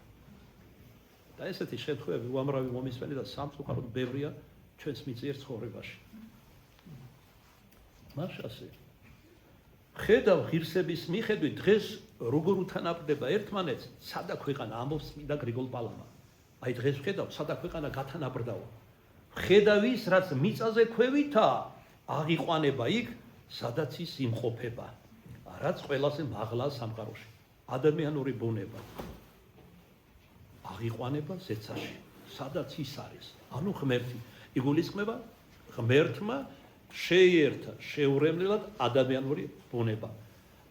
და ესეთი შემთხვევები უამრავი მომისმენი და სამწუხაროდ ბევრია ჩვენს მიწიერ ცხოვრებაში. მაშასე ხედავ ღირსების მიხედვით დღეს როგორ უთანაბრდება ერთმანეთს, სადა ქვეყანა ამბობს წმინდა გრიგოლ პალამა. აი დღეს ხედავ, სადა ქვეყანა გათანაბრდაო. ხედავ ის, რაც მიწაზე ქვევითა, აღიყვანება იქ, სადაც ის იმყოფება. რაც ყველაზე მაღლა სამყაროში. ადამიანური ბუნება. აღიყვანება ზეცაში, სადაც ის არის. ანუ ღმერთი. იგულისხმება ღმერთმა შეიერთა შეურემლელად ადამიანური ბუნება.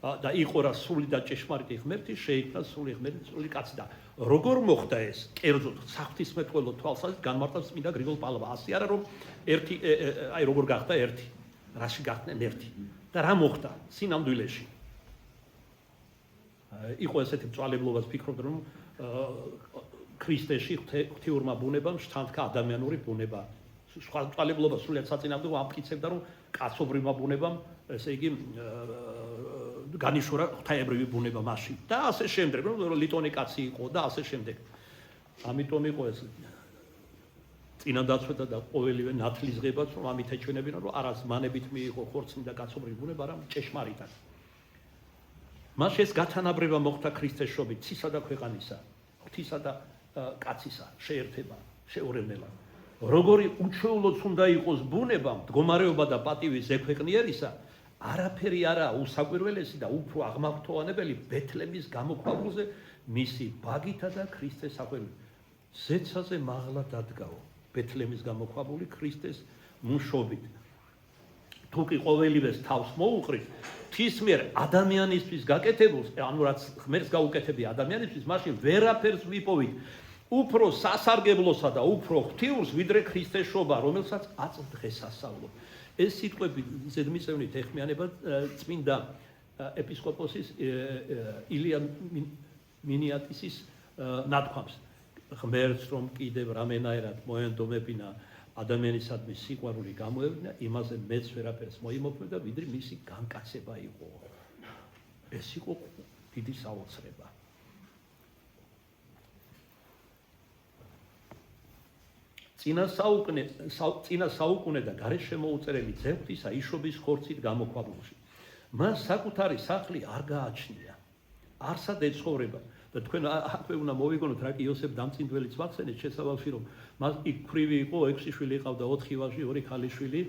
და იყო რა სული და ჭეშმარიტი ღმერთი, შეიქმნა სული ღმერთი, სული კაცი და როგორ მოხდა ეს? კერძოდ საღვთისმეტყველო თვალსაზრისით განმარტავს წმინდა გრიგოლ პალამა. ასე არა რომ ერთი აი როგორ გახდა ერთი, რაში გახდნენ ერთი და რა მოხდა სინამდვილეში. იყო ესეთი მწვალებლობას ფიქრობ რომ ქრისტეში ღვთიურმა ბუნებამ შთანთქა ადამიანური ბუნება. სხვა მწვალებლობა სულად საწინააღმდეგო ამტკიცებდა რომ კაცობრივმა ბუნებამ ესე იგი განიშორა ღვთაებრივი ბუნება მასში და ასე შემდეგ რომ ლიტონი კაცი იყო და ასე შემდეგ. ამიტომ იყო ეს წინადაცვეთა და ყოველივე ნათლისღებაც რომ ამით ეჩვენებინა რომ არა ზმანებით მიიღო ხორცნი და კაცობრივი ბუნება, არამედ ჭეშმარიტად. მას ეს გათანაბრება მოხდა ქრისტეს შობით, ცისა და ქვეყანისა, ღვთისა და კაცისა შეერთება, შეურემლება. როგორი უჩვეულოც უნდა იყოს ბუნება, მდგომარეობა და პატივი ზექვეყნიერისა, არაფერი არაა უსაკვირველესი და უფრო აღმართოვანებელი ბეთლემის გამოქვაბულზე მისი ბაგითა და ქრისტეს საყვირვით. ზეცაზე მაღლა დადგაო ბეთლემის გამოქვაბული ქრისტეს მუშობით. თუ კი ყოველივეს თავს მოუყრის, ღვთის მიერ ადამიანისთვის გაკეთებულს, ანუ რაც ღმერთს გაუკეთებია ადამიანისთვის, მაშინ ვერაფერს ვიპოვით უფრო სასარგებლოსა და უფრო ღვთიურს, ვიდრე ქრისტეს შობა, რომელსაც აწ დღესასწაულობ. ეს სიტყვები ზედმიწევნით ეხმიანება წმინდა ეპისკოპოსის ილია მინიატისის ნათქვამს. ღმერთს რომ კიდევ რამენაერად მოენდომებინა ადამიანისადმი სიყვარული გამოევლინა, იმაზე მეც ვერაფერს მოიმოქმედა, ვიდრე მისი განკაცება იყო. ეს იყო დიდი საოცრება. წინა საუკუნე და გარეთ შემოუწერელი ძევთისა იშობის ხორცით გამოქვაბულში. მას საკუთარი სახლი არ გააჩნია. არსად ეცხოვრება და თქვენ აქვე უნდა მოვიგონოთ რა კი იოსებ დამწინდველიც ვახსენეთ შესავალში რომ მას იქ ქვრივი იყო 6 შვილი ყავდა 4 ვაჟი 2 ქალიშვილი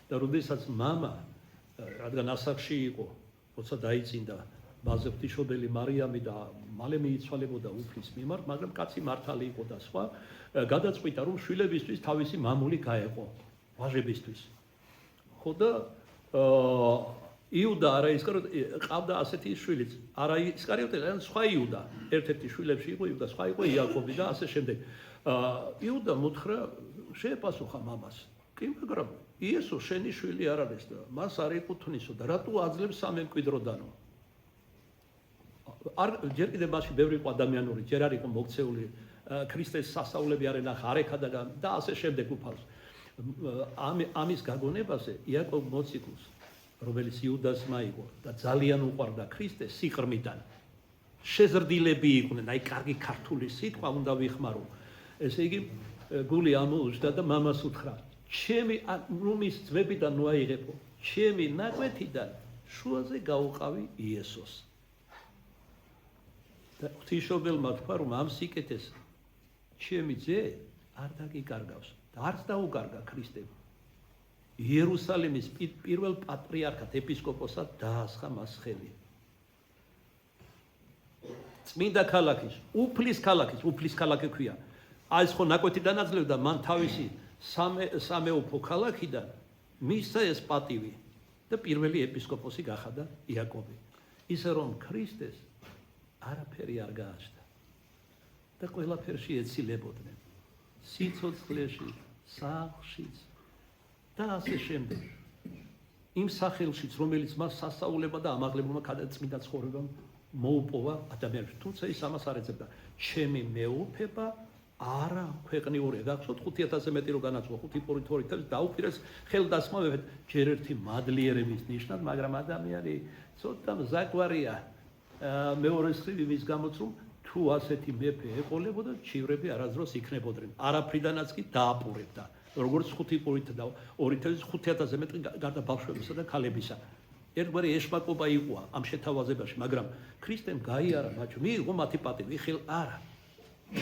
და როდესაც მამა რადგან ასაკში იყო როცა დაიწინდა ბაზე ღვთისმშობელი მარიამი და მალე მიიცვალებოდა უფლის მიმართ, მაგრამ კაცი მართალი იყო და სხვა გადაწყვიტა რომ შვილებისთვის თავისი მამული გაეყო ვაჟებისთვის. ხო და იუდა არა ისკარიოტე ყავდა ასეთი შვილიც. არა ისკარიოტე, ან სხვა იუდა. ერთ-ერთი შვილებში იყო იუდა, სხვა იყო იაკობი და ასე შემდეგ. იუდა მოთხრა შეეპასუხა მამას. კი, მაგრამ იესო შენი შვილი არ არის და მას არ ეკუთვნისო და რატო აძლევს სამემკვიდროდანო? ჯერ კიდევ მასში ბევრი იყო ადამიანური, ჯერ არ იყო მოქცეული ქრისტეს სასწაულები არ ენახა, არ ეკადა და ასე შემდეგ უფალს. ამის გაგონებაზე იაკობ მოციქულს რომელიც იუდასმა იყო და ძალიან უყვარდა ქრისტეს სიყრმიდან. შეზრდილები იყვნენ, აი კარგი ქართული სიტყვა უნდა ვიხმარო. ესე იგი გული ამოუჩნდა და მამას უთხრა: ჩემი ნუმის ძმებიდან მოაიღებო, ჩემი ნაკვეთიდან შუაზე გაუყავი იესოს. და ღვთისმშობელმა თქვა რომ ამ სიკეთეს ჩემი ძე არ დაგიკარგავს და არც დაუკარგა ქრისტემ. იერუსალიმის პირველ პატრიარქად ეპისკოპოსად დაასხა მას ხელი. წმინდა ქალაქის, უფლის ქალაქი ქვია. აი ეს ხო ნაკვეთი დანაძლევდა მან თავისი სამეუფო ქალაქიდან მისცა ეს პატივი და პირველი ეპისკოპოსი გახადა იაკობი. ისე რომ ქრისტეს არაფერი არ გააჩნდა და ყველაფერში ეცილებოდნენ. სიცოცხლეში, სახლშიც და ასე შემდეგ. იმ სახელშიც, რომელიც მას სასწაულება და ამაღლებულმა გადაწმინდა ცხოვრებამ მოუპოვა ადამიანებს. თუმცა ის ამას არ ეძებდა. ჩემი მეუფება არა ქვეყნიურია. გახსოვთ 5000-ზე მეტი რო განაცხო 5.2 დაუპირეს ხელდასხმა ჯერ ერთი მადლიერების ნიშნად, მაგრამ ადამიანი ცოტა მზაგვარია. მეორე მხრივ იმის გამოც რომ თუ ასეთი მეფე ეყოლებოდა, ჩივრები არასდროს იქნებოდნენ. არაფრიდანაც კი დააპურებდა. როგორც 5.2 და 2500-ზე მეტი გარდა ბავშვებისა და ქალებისა. ერთგვარი ეშმაკობა იყო ამ შეთავაზებაში, მაგრამ ქრისტემ გაიარა მათ, მიიღო მათი პატივი, ხელ არა.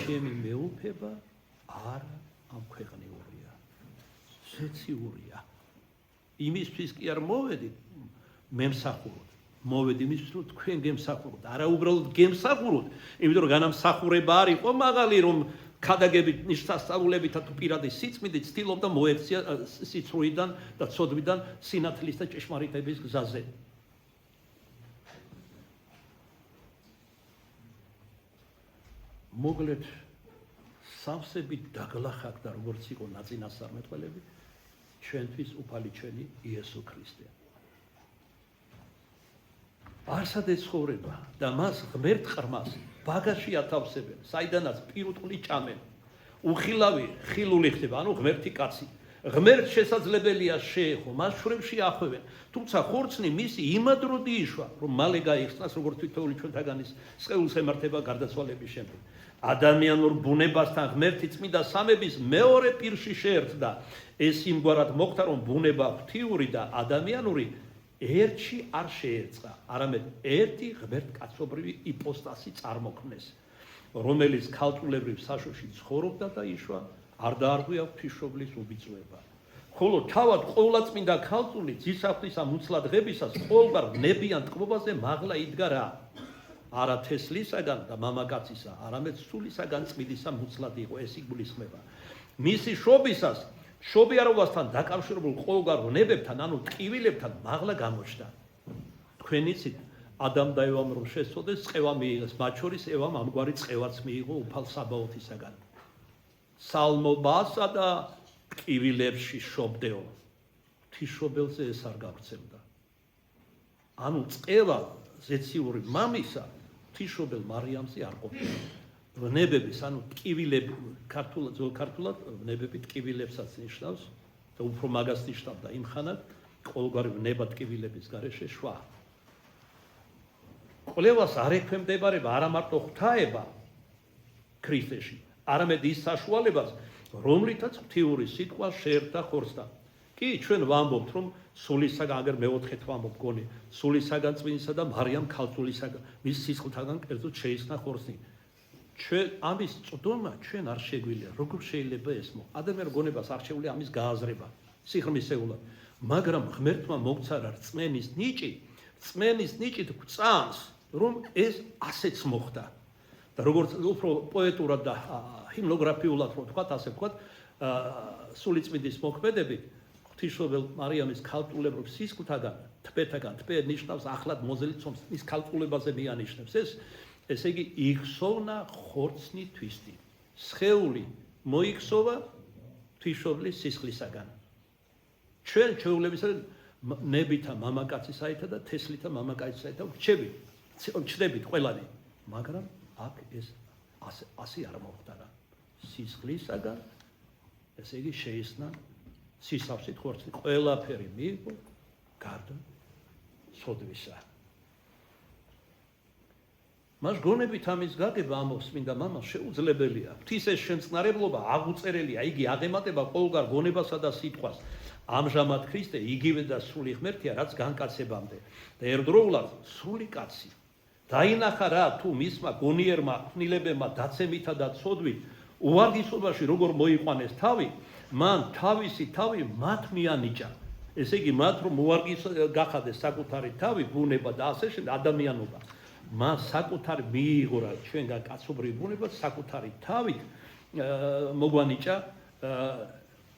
ჩემი მეუფება არა ამ ქვეყნიურია. ზეციურია. იმისთვის კი არ მოვედით მემსახუროთ. მოვედი იმისთვის რომ თქვენ გემსახუროთ. არა უბრალოდ გემსახუროთ, იმიტომ რომ განამსახურება არ იყო მაღალი რომ ქადაგებით ნიშნასწავლებით თუ პირადი სიწმიდით ცდილობდა მოექცია სიცრუიდან და ცოდვიდან სინათლის და ჭეშმარიტების გზაზე. მოგლეთ სავსებით დაგლახაკდა როგორც იყო ნაწინასწარმეტყველები ჩვენთვის უფალი ჩვენი იესო ქრისტე. არსად ეცხოვრება და მას ღმერთ ყრმას ბაგაში ათავსებენ, საიდანაც პირუტყვი ჭამენ. უხილავი ხილული ხდება, ანუ ღმერთი კაცი. ღმერთ შესაძლებელია შეეხო, მას შვრებში ახვევენ. თუმცა ხორცნი მისი იმადროდი იშვა, რომ მალე გაიხსნას, როგორც თითოეული ჩვენთაგანის სხეულს ემართება გარდაცვალების შემდეგ. ადამიანურ ბუნებასთან ღმერთი წმინდა სამების მეორე პირში შეერთდა. ეს იმგვარად მოხდა, რომ ბუნება ღვთიური და ადამიანური ერთში არ შეერწყა, არამედ ერთი ღმერთკაცობრივი იპოსტასი წარმოქმნეს, რომელიც ქალწულებრივ საშოში ცხოვრობდა და იშვა, არ დაარღვია ღვთისმშობლის უბიწვება. ხოლო თავად ყოვლადწმინდა ქალწული ძისაღვთისა მუცლად ღებისას ყოველგვარ ნებიან ტკბობაზე მაღლა იდგა რა? არა თესლისაგან და მამაკაცისა, არამედ სულისაგან წმინდისა მუცლად იყო, ეს იგულისხმება. მისი შობისას შობიარობასთან დაკავშირებულ ყოველგვარ ნებებთან, ანუ ტკივილებთან მაღლა გამოჩნდა. თქვენ იცით, ადამ და ევამ რომ შესწოდეს, წყევა მიიღეს, მათ შორის ევამ ამგვარი წყევაც მიიღო უფალ საბაოთისაგან. სალმობასა და ტკივილებში შობდეო. ღვთისმშობელზე ეს არ გავრცელდა. ანუ წყევა ზეციური მამისა ღვთისმშობელ მარიამზე არ ყოფილა. ვნებების, ანუ ტკივილები, ქართულად ვნებები ტკივილებსაც ნიშნავს, და უფრო მაგას ნიშნავდა იმ ხანად, ყოველგვარი ვნება ტკივილების გარეშე შვა. კვლევას არ ექვემდებარება არა მარტო ღვთაება ქრისტეში, არამედ ის საშუალებას, რომლითაც ღვთიური სიტყვა შეერთა ხორცთან. კი, ჩვენ ვამბობთ, რომ სულისაგან, აგერ მეოთხეთ ვამბობ გონი, სულისაგან წმინისა და მარიამ ქალწულისაგან, მის სისხლთაგან კერძოდ შეისნა ხორცი. ჩვენ ამის წვდომა ჩვენ არ შეგვიძლია. როგორ შეიძლება ეს მოხდეს? ადამიანის გონებას არ შეუძლია ამის გააზრება, სიღრმისეულად. მაგრამ ღმერთმა მოგცა რა რწმენის ნიჭით გვწამს, რომ ეს ასეც მოხდა. და როგორც უფრო პოეტურად და ჰიმნოგრაფიულად რო ვთქვათ, ასე ვთქვათ, სულიწმინდის მოქმედებით ღვთისმშობელ მარიამის ქალწულებრივ სისხლთაგან, თბეთაგან, თბე ნიშნავს ახლად მოზელი ცომს, ის ქალწულებაზე მიანიშნებს ეს. ესე იგი, იხსოვნა ხორცნი თვისტი. სხეული მოიხსოვა ღვთისმშობლის სისხლისაგან. ჩვენ ჩვეულებისა ნებითა მამაკაცისაითა და თესლითა მამაკაცისაითა ვჩდებით ყველანი. მაგრამ აქ ეს ასე არ მოხდა რა. სისხლისაგან, ესე იგი შეისნა სისავსით ხორცი. ყველაფერი მიიღო გარდა სოდვისა. მას გონებით ამის გაგება ამობს მინდა მამა შეუძლებელია. ღვთის ეს შემწყნარებლობა აღუწერელია, იგი აღემატება ყოველგვარ გონებასა და სიტყვას. ამჟამად ქრისტე იგივე და სული ღმერთია, რაც განკაცებამდე. და ერთდროულად სული კაცი. დაინახა რა თუ მისმა გონიერმა ქმნილებებმა დაცემითა და ცოდვით უვარგისობაში როგორ მოიყვანეს თავი, მან თავისი თავი მათ მიანიჭა. ესე იგი, მათ რომ უვარგის გახადეს საკუთარი თავი, ბუნება და ასე შემდეგ ადამიანობა. მას საკუთარი მიიღო რა ჩვენგან კაცობრიო ბუნებას საკუთარი თავით მოგვანიჭა,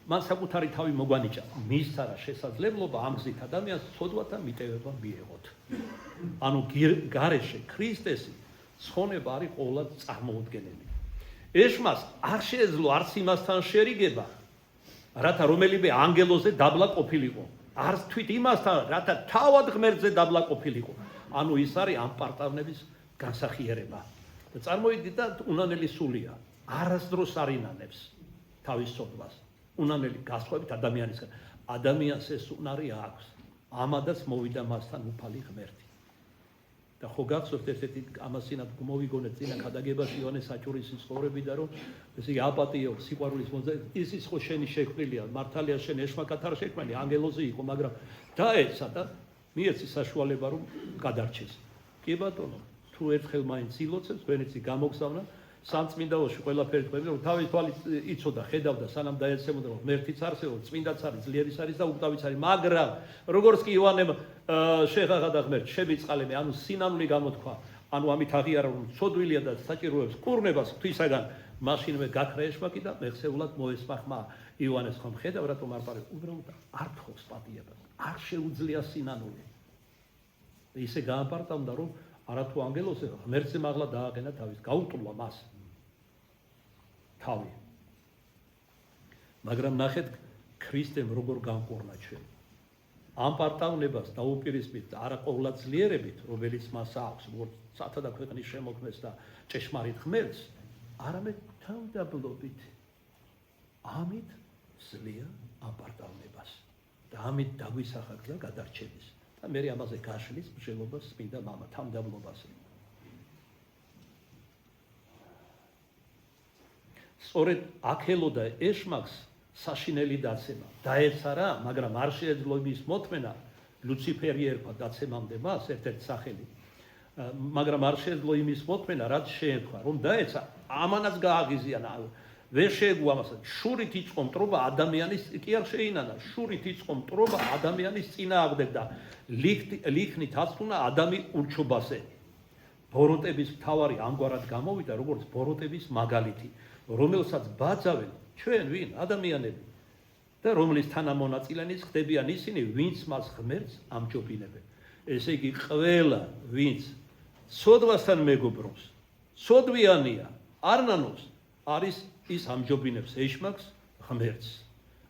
მან საკუთარი თავი მოგვანიჭა. მისცა რა შესაძლებლობა ამ გზით ადამიანს ცოდვათა მიტევება მიეღოთ. ანუ გარეშე ქრისტესი ცხონება არის ყოველად წარმოუდგენელი. ეშმას არ შეეძლო არც იმასთან შერიგება, რათა რომელიმე ანგელოზე დაბლა ყოფილიყო, არც თვით იმასთან, რათა თავად ღმერთზე დაბლა ყოფილიყო. ანუ ის არის ამ პარტავნების განსახიერება. და წარმოიდგინეთ, უნანელი სულია, არასდროს არ ინანებს თავის სოდვას. უნანელი გასხვავებით ადამიანისგან. ადამიანს ეს უნარი აქვს. ამადაც მოვიდა მასთან უფალი ღმერთი. და ხო გახსოვთ ერთ-ერთი ამასინად მოვიგონეთ წინა ქადაგებაში იოანეს საჭურისის ცხოვრებიდან, რომ ესე იგი აპატიო სიყვარულის ის ხო შენი შექმნილია, მართალია შენ ეშმაკად არ შექმნილი, ანგელოზე იყო, მაგრამ დაეცა და მიეცი საშუალება რომ გადარჩეს. კი ბატონო, თუ ერთხელ მაინც ილოცებს, ვენიცი გამოგზავნა სამწმინდაოში ყველაფერი თქვენ რომ თავის თვალით იცოდა, ხედავდა, სანამ დაეცემოდა რომ ღმერთიც არსებობს, წმინდაც არის, ძლიერიც არის და უყდავიც არის, მაგრამ როგორც კი იოანემ შეღაღადა ღმერთს, შემიწყალენე, ანუ სინანული გამოთქვა, ანუ ამით აღიარა რომ ცოდვილია და საჭიროებს კურნებას ღვთისაგან, მაშინვე გაქრა ეშმაკი და მეხსეულად მოესმა ხმა. იოანეს ხომ ხედავ რატომ არ პარე, უბრალოდ არ თხოვს პატიებას. არ შეუძლია სინანული. ისე გააპარტავდა რომ არათუ ანგელოზე ღმერთზე მაღლა დააყენა თავის, გაუტულა მას თავი. მაგრამ ნახეთ ქრისტემ როგორ განყურნა ჩვენ. ამ პარტავნებას დაუპირისპირდით არა ყოვლად ძლიერებით, რომელიც მას აქვს, როგორც სათა და ქვეყნის შემოქმნეს და ჭეშმარიტ ღმერთს, არამედ თავდაბლობით. ამით ძლია ამ პარტავნებას. და ამით დაგვისახა გზა გადარჩენის და მე ამაზე გაშლის მსჯელობას წმინდა მამა თავდაბლობაზე. სწორედ აქ ელოდა ეშმაკს საშინელი დაცემა. დაეცა რა, მაგრამ არ შეეძლო იმის მოთმენა, ლუციფერი ერქვა დაცემამდე მას ერთ-ერთ სახელი. მაგრამ არ შეეძლო იმის მოთმენა, რაც შეერქვა, რომ დაეცა, ამანაც გააღიზიანა. ვერ შეეგუა ამასაც. შურით იწყო მტრობა ადამიანის კი არ შეინანა. შურით იწყო მტრობა ადამიანის წინააღმდეგ და ლიქნით აცუნა ადამი ურჩობაზე. ბოროტების მთავარი ამგვარად გამოვიდა, როგორც ბოროტების მაგალითი, რომელსაც ბაძავენ ჩვენ ვინ ადამიანები და რომლის თანამონაწილეnis ხდებიან ისინი, ვინც მას ღმერთს ამჯობინებენ. ესე იგი, ყველა ვინც სოდვასთან მეგობრობს, სოდვიანია, არ ნანობს, არის ის ამჯობინებს ეშმაკს ღმერთს.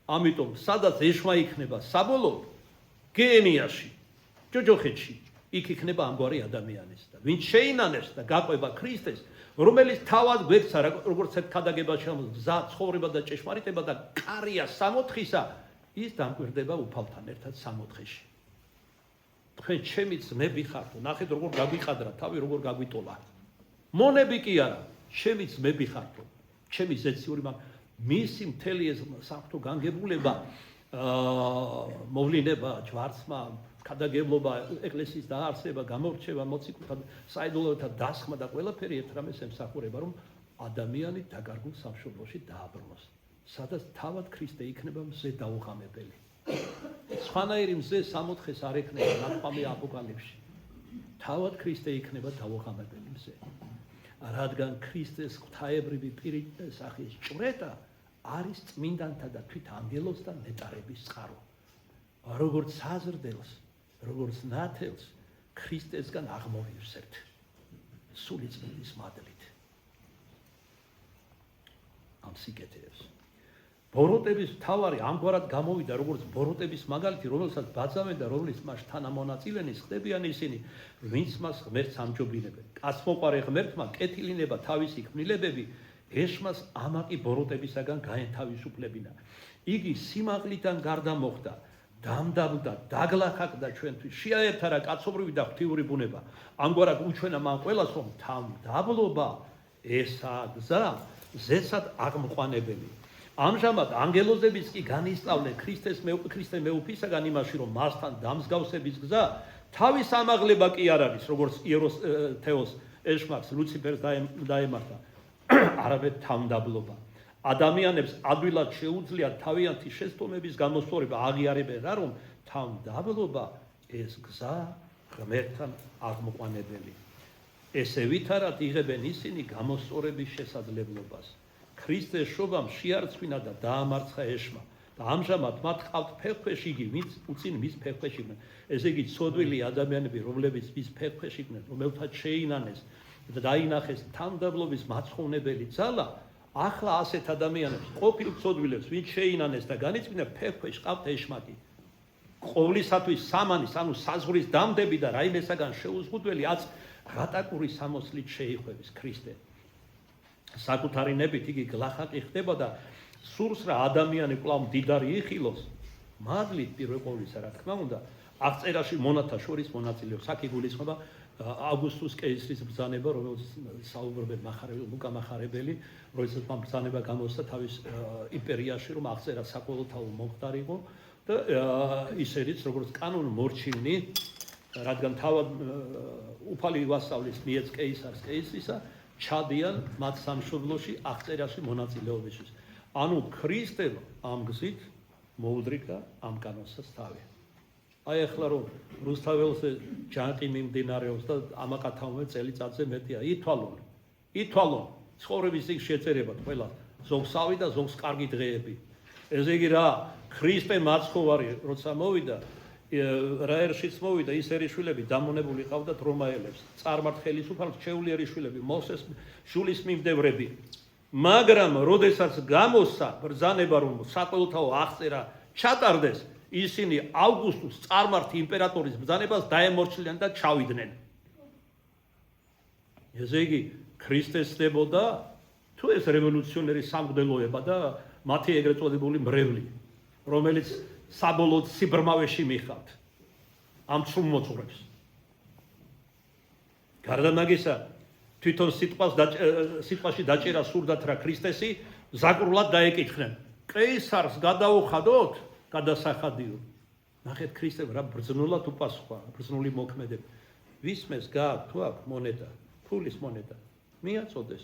ამიტომ სადაც ეშმა იქნება საბოლოოდ გენიაში, ჯოჯოხეთში, იქ იქნება ამგვარი ადამიანის და ვინც შეინანებს და გაყვება ქრისტეს, რომელიც თავად გვექცა როგორც ერთ ქადაგებაში გზა, ცხოვრება და ჭეშმარიტება და კარია სამოთხისა, ის დამკვირდება უფალთან ერთად სამოთხეში. თქვენ ჩემი ძმები ხართ, ნახეთ როგორ გაგვიყადრა თავი, როგორ გაგვიტოლა. მონები კი არა, ჩემი ძმები ხართ, ჩემი ზეციური მისი მთელი ეს საფრთხო განგებულება, მოვლინება, ჯვარცმა, ქადაგებლობა, ეკლესიის დაარსება, გამორჩევა, მოციქულთა საიდუმლოთა დასხმა და ყველაფერი ერთ რამეს ემსახურება, რომ ადამიანი დაკარგულ სამშობლოში დააბრუნოს, სადაც თავად ქრისტე იქნება მზე დაუღამებელი. სხვანაირი მზე სამოთხეს არ ექნება ნათქვამი აპოკალიფსში. თავად ქრისტე იქნება დაუღამებელი მზე. რადგან ქრისტეს ღვთაებრივი პირის ჭვრეტა არის წმინდანთა და თვით ანგელოზთა ნეტარების წყარო. როგორც საზრდელს, როგორც ნათელს ქრისტესგან აღმოვივსებთ სული წმინდის მადლით. ამ სიკეთეებს ბოროტების მთავარი ამგვარად გამოვიდა, როგორც ბოროტების მაგალითი, რომელსაც ბაძავენ და რომლის მას თანამონაწილენი ხდებიან ისინი, ვინც მას ღმერთს ამჯობინებენ. კაცმოყვარე ღმერთმა კეთილინება თავისი ქმნილებები ეშმას ამაყი ბოროტებისაგან გაენთავისუფლებინა. იგი სიმაღლიდან გარდა მოხდა, დამდაბლდა, დაგლახაკდა ჩვენთვის, შეაერთა რა კაცობრივი და ღვთიური ბუნება. ამგვარად უჩვენა მან ყველას, რომ თავმდაბლობა ესაა გზა, ზეცად აღმყვანებელი. ამჟამად ანგელოზებიც კი განისწავლენ ქრისტე მეუფისაგან იმაში, რომ მასთან დამსგავსების გზა თავის ამაღლება კი არ არის, როგორც იეროს თეოს ეშმაკს ლუციფერს დაემართა, არამედ თავმდაბლობა. ადამიანებს ადვილად შეუძლიათ თავიანთი შეცდომების გამოსწორება, აღიარებენ რა, რომ თავმდაბლობა ეს გზა ღმერთთან აღმყვანებელი. ესე ვითარად იღებენ ისინი გამოსწორების შესაძლებლობას. ქრისტეს შობამ შეარწმინა და დაამარცხა ეშმა და ამჟამად მათ ყავთ ფეხქვეშ იგი, ვინც უწინ მის ფეხქვეშ იყვნენ. ესე იგი ცოდვილი ადამიანები, რომლებიც მის ფეხქვეშ იყვნენ, რომელთაც შეინანეს და დაინახეს თავმდაბლობის მაცხოვნებელი ძალა, ახლა ასეთ ადამიანებს, ყოფილ ცოდვილებს, ვინც შეინანეს და განიწმინდა ფეხქვეშ ყავთ ეშმაკი. ყოვლისათვის სამანის, ანუ საზღვრის დამდები და რაიმესაგან შეუზღუდველი აც ღატაკური სამოსლით შეიხვევის ქრისტე. საკუთარი ნებით იგი გლახაკი ხდება და სურს რა ადამიანი კვლავ მდიდარი იხილოს, მადლით პირველ ყოვლისა, რა თქმა უნდა, აღწერაში მონათა შორის მონაწილეობს. აქ იგულისხმება ავგუსტუს კეისრის ბრძანება, რომელიც საუბრობენ ლუკა მახარებელი, როდესაც მან ბრძანება გამოსცა თავის იმპერიაში, რომ აღწერა საკოლოთაო მომხდარიყო და ისედაც როგორც კანონ მორჩილნი, რადგან თავად უფალი ვასწავლის მიეც კეისარს კეისრისა, ჩადიან მათ სამშობლოში აღწერაში მონაწილეობისთვის. ანუ ქრისტემ ამ გზით მოუდრიკა ამ კანონსაც თავი. აი ახლა რომ რუსთაველზე ჯანყი მიმდინარეობს და ამაყათავმე წელიწადზე მეტია, ითვალონ ცხოვრების იქ შეწერებად ყველა ზოგსავი და ზოგს კარგი დღეები. ესე იგი რა, ქრისტე მაცხოვარი როცა მოვიდა, რა ერშიც მოვიდა, ის ერიშვილები დამონებული ყავდათ რომაელებს, წარმართ ხელისუფალს შეულიერი შვილები, მოსეს შულის მიმდევრები. მაგრამ როდესაც გამოსცა ბრძანება, რომ საყოველთაო აღწერა ჩატარდეს, ისინი ავგუსტუს წარმართი იმპერატორის ბრძანებას დაემორჩილდნენ და ჩავიდნენ. ესე იგი, ქრისტეს ხდებოდა თუ ეს რევოლუციონერი სამღვდელოება და მათი ეგრეთ წოდებული მრევლი, რომელიც საბოლოოდ სიბრმავეში მიხავთ ამ ცრუმმოძღვრებს. გარდა მაგისა, თვითონ სიტყვაში დაჭერა სურდათ რა ქრისტესი ზაკრულად დაეკითხნენ. კეისარს გადაუხადოთ, გადასახადიო. ნახეთ ქრისტემ რა ბრძნულად უპასუხა, ბრძნული მოქმედება. ვისმეს გააქვთ თუ აქვს მონეტა, ფულის მონეტა, მიაწოდეს.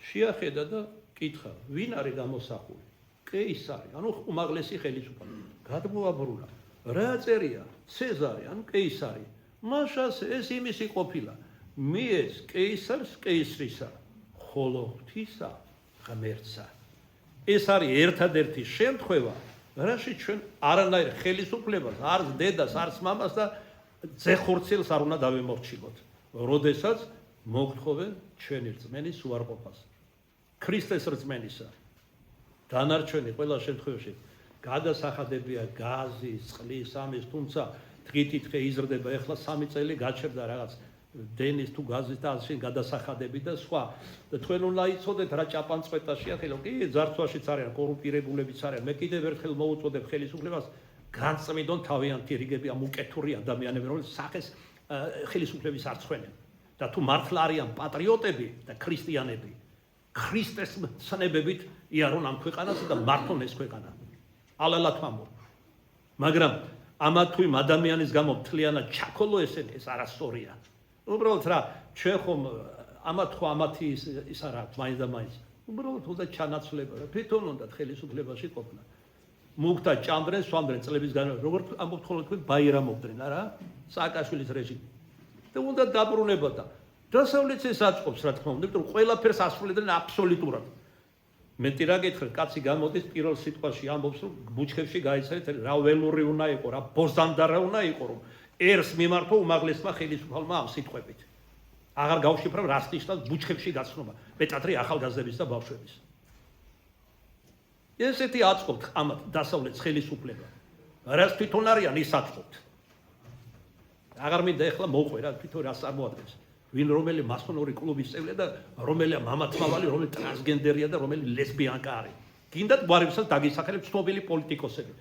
შეახედა და კითხა, ვინ არის გამოსახული? კეისარი, ანუ უმაღლესი ხელისუფალი. გადმოაბრუნა. რა წერია? ცეზარი, ანუ კეისარი. მაშას ეს იმისი ყოფილა. მიეც კეისარს კეისრისა, ხოლო ღვთისა ღმერთსა. ეს არის ერთადერთი შემთხვევა, რაში ჩვენ არანაირ ხელისუფლებას, არც დედას, არც მამას და ძეხორცელს არ უნდა დავემორჩილოთ, როდესაც მოგთხოვენ ჩვენი რწმენის უარყოფას. ქრისტეს რწმენისა. დანარჩენი ყველა შემთხვევაში გადასახადებია გაზის, წყლის, ამის, თუმცა დღითი დღე იზრდება, ეხლა 3 წელი გაჩერდა რაღაც დენის თუ გაზის და ასე გადასახადები და სხვა. და თქვენ უნდა იცოდეთ რა ჭაპანწვეტაშია ხელო. კი, ძარცვაშიც არიან კორუმპირებულებიც არიან. მე კიდევ ერთხელ მოუწოდებ ხელისუფლებას განწმიდონ თავიანთი რიგები ამ უკეთური ადამიანები, რომლებიც სახეს ხელისუფლების არ ცხვენენ. და თუ მართლა არიან პატრიოტები და ქრისტიანები, ქრისტეს ცნებებით იარონ ამ ქვეყანას და მართონ ეს ქვეყანა. ალალათ ვამბობ. მაგრამ ამა თუ იმ ადამიანის გამო მთლიანად ჩაქოლო ესენი ეს არასწორია. უბრალოდ რა ჩვენ ხომ ამათ ხო ამათი ის არა მაინც და მაინც. უბრალოდ უნდა ჩანაცვლება რა თვითონ უნდა ხელისუფლებაში ყოფნა. მუქთა ჭამდრენ სვამდრენ წლების განმავლობაში როგორც ამბობთ ხოლმე თქვენ ბაირამობდნენ არა სააკაშვილის რეჟიმი. და უნდა დაბრუნება და დასავლეთს ეს აწყობს რა თქმა უნდა, იმიტომ რომ ყველაფერს ასრულებდნენ აბსოლუტურად. მეტი რა გითხრათ, კაცი გამოდის პირველ სიტყვაში ამბობს რომ ბუჩქებში გაიცეთ რა ველური უნდა იყო, რა ბოზანდარა უნდა იყო, რომ ერს მიმართო უმაღლესმა ხელისუფალმა ამ სიტყვებით. აღარ გავშიფრავ რას ნიშნავს ბუჩქებში გაცნობა, მეტად ახალგაზრდების და ბავშვების. ესეთი აწყობთ ამათ დასავლეთს ხელისუფლება. რას თვითონ არიან ის აწყობთ. აღარ მინდა ეხლა მოყვე რა თვითონ რას წარმოადგენს. ვინ რომელი მასონური კლუბის წევრია და რომელია მამათმავალი, რომელი ტრანსგენდერია და რომელი ლესბიანკა არის. გინდათ გვარებსაც დაგისახელებ ცნობილი პოლიტიკოსები.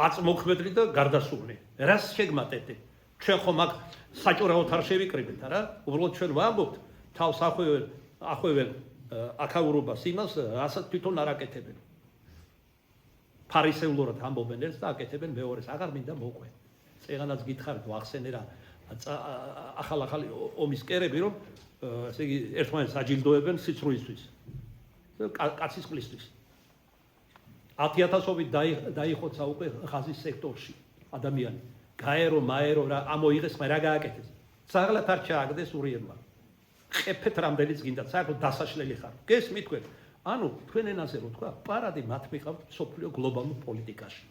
აწმოქმედლი და გარდასული. რას შეგმატეთ? ჩვენ ხომ აქ საჭურაოდ არ შევიკრიბეთ, არა? უბრალოდ ჩვენ ვამბობთ თავს ახვევენ აქაურობას იმას, რასაც თვითონ არ აკეთებენ. ფარისეულურად ამბობენ ეს და აკეთებენ მეორეს. აღარ მინდა მოყვე. წეგანაც გითხარით ვახსენე რა ახალ ომის კერები რომ ესე იგი ერთმანეთს აჯილდოებენ სიცრუისთვის კაცის ყლისთვის 10,000-ობით დაიხოცა უკვე ღაზის სექტორში ადამიანი გაერო მაერო რა ამოიღეს მე რა გააკეთეს საღლათ არ ჩააგდეს ურიებმა ყეფეთ რამდენიც გინდა საერთოდ დასაშლელი ხარ გესმით თქვენ ანუ თქვენ ენაზე რო თქვა პარადი მათ მიყავთ სოფლიო გლობალურ პოლიტიკაში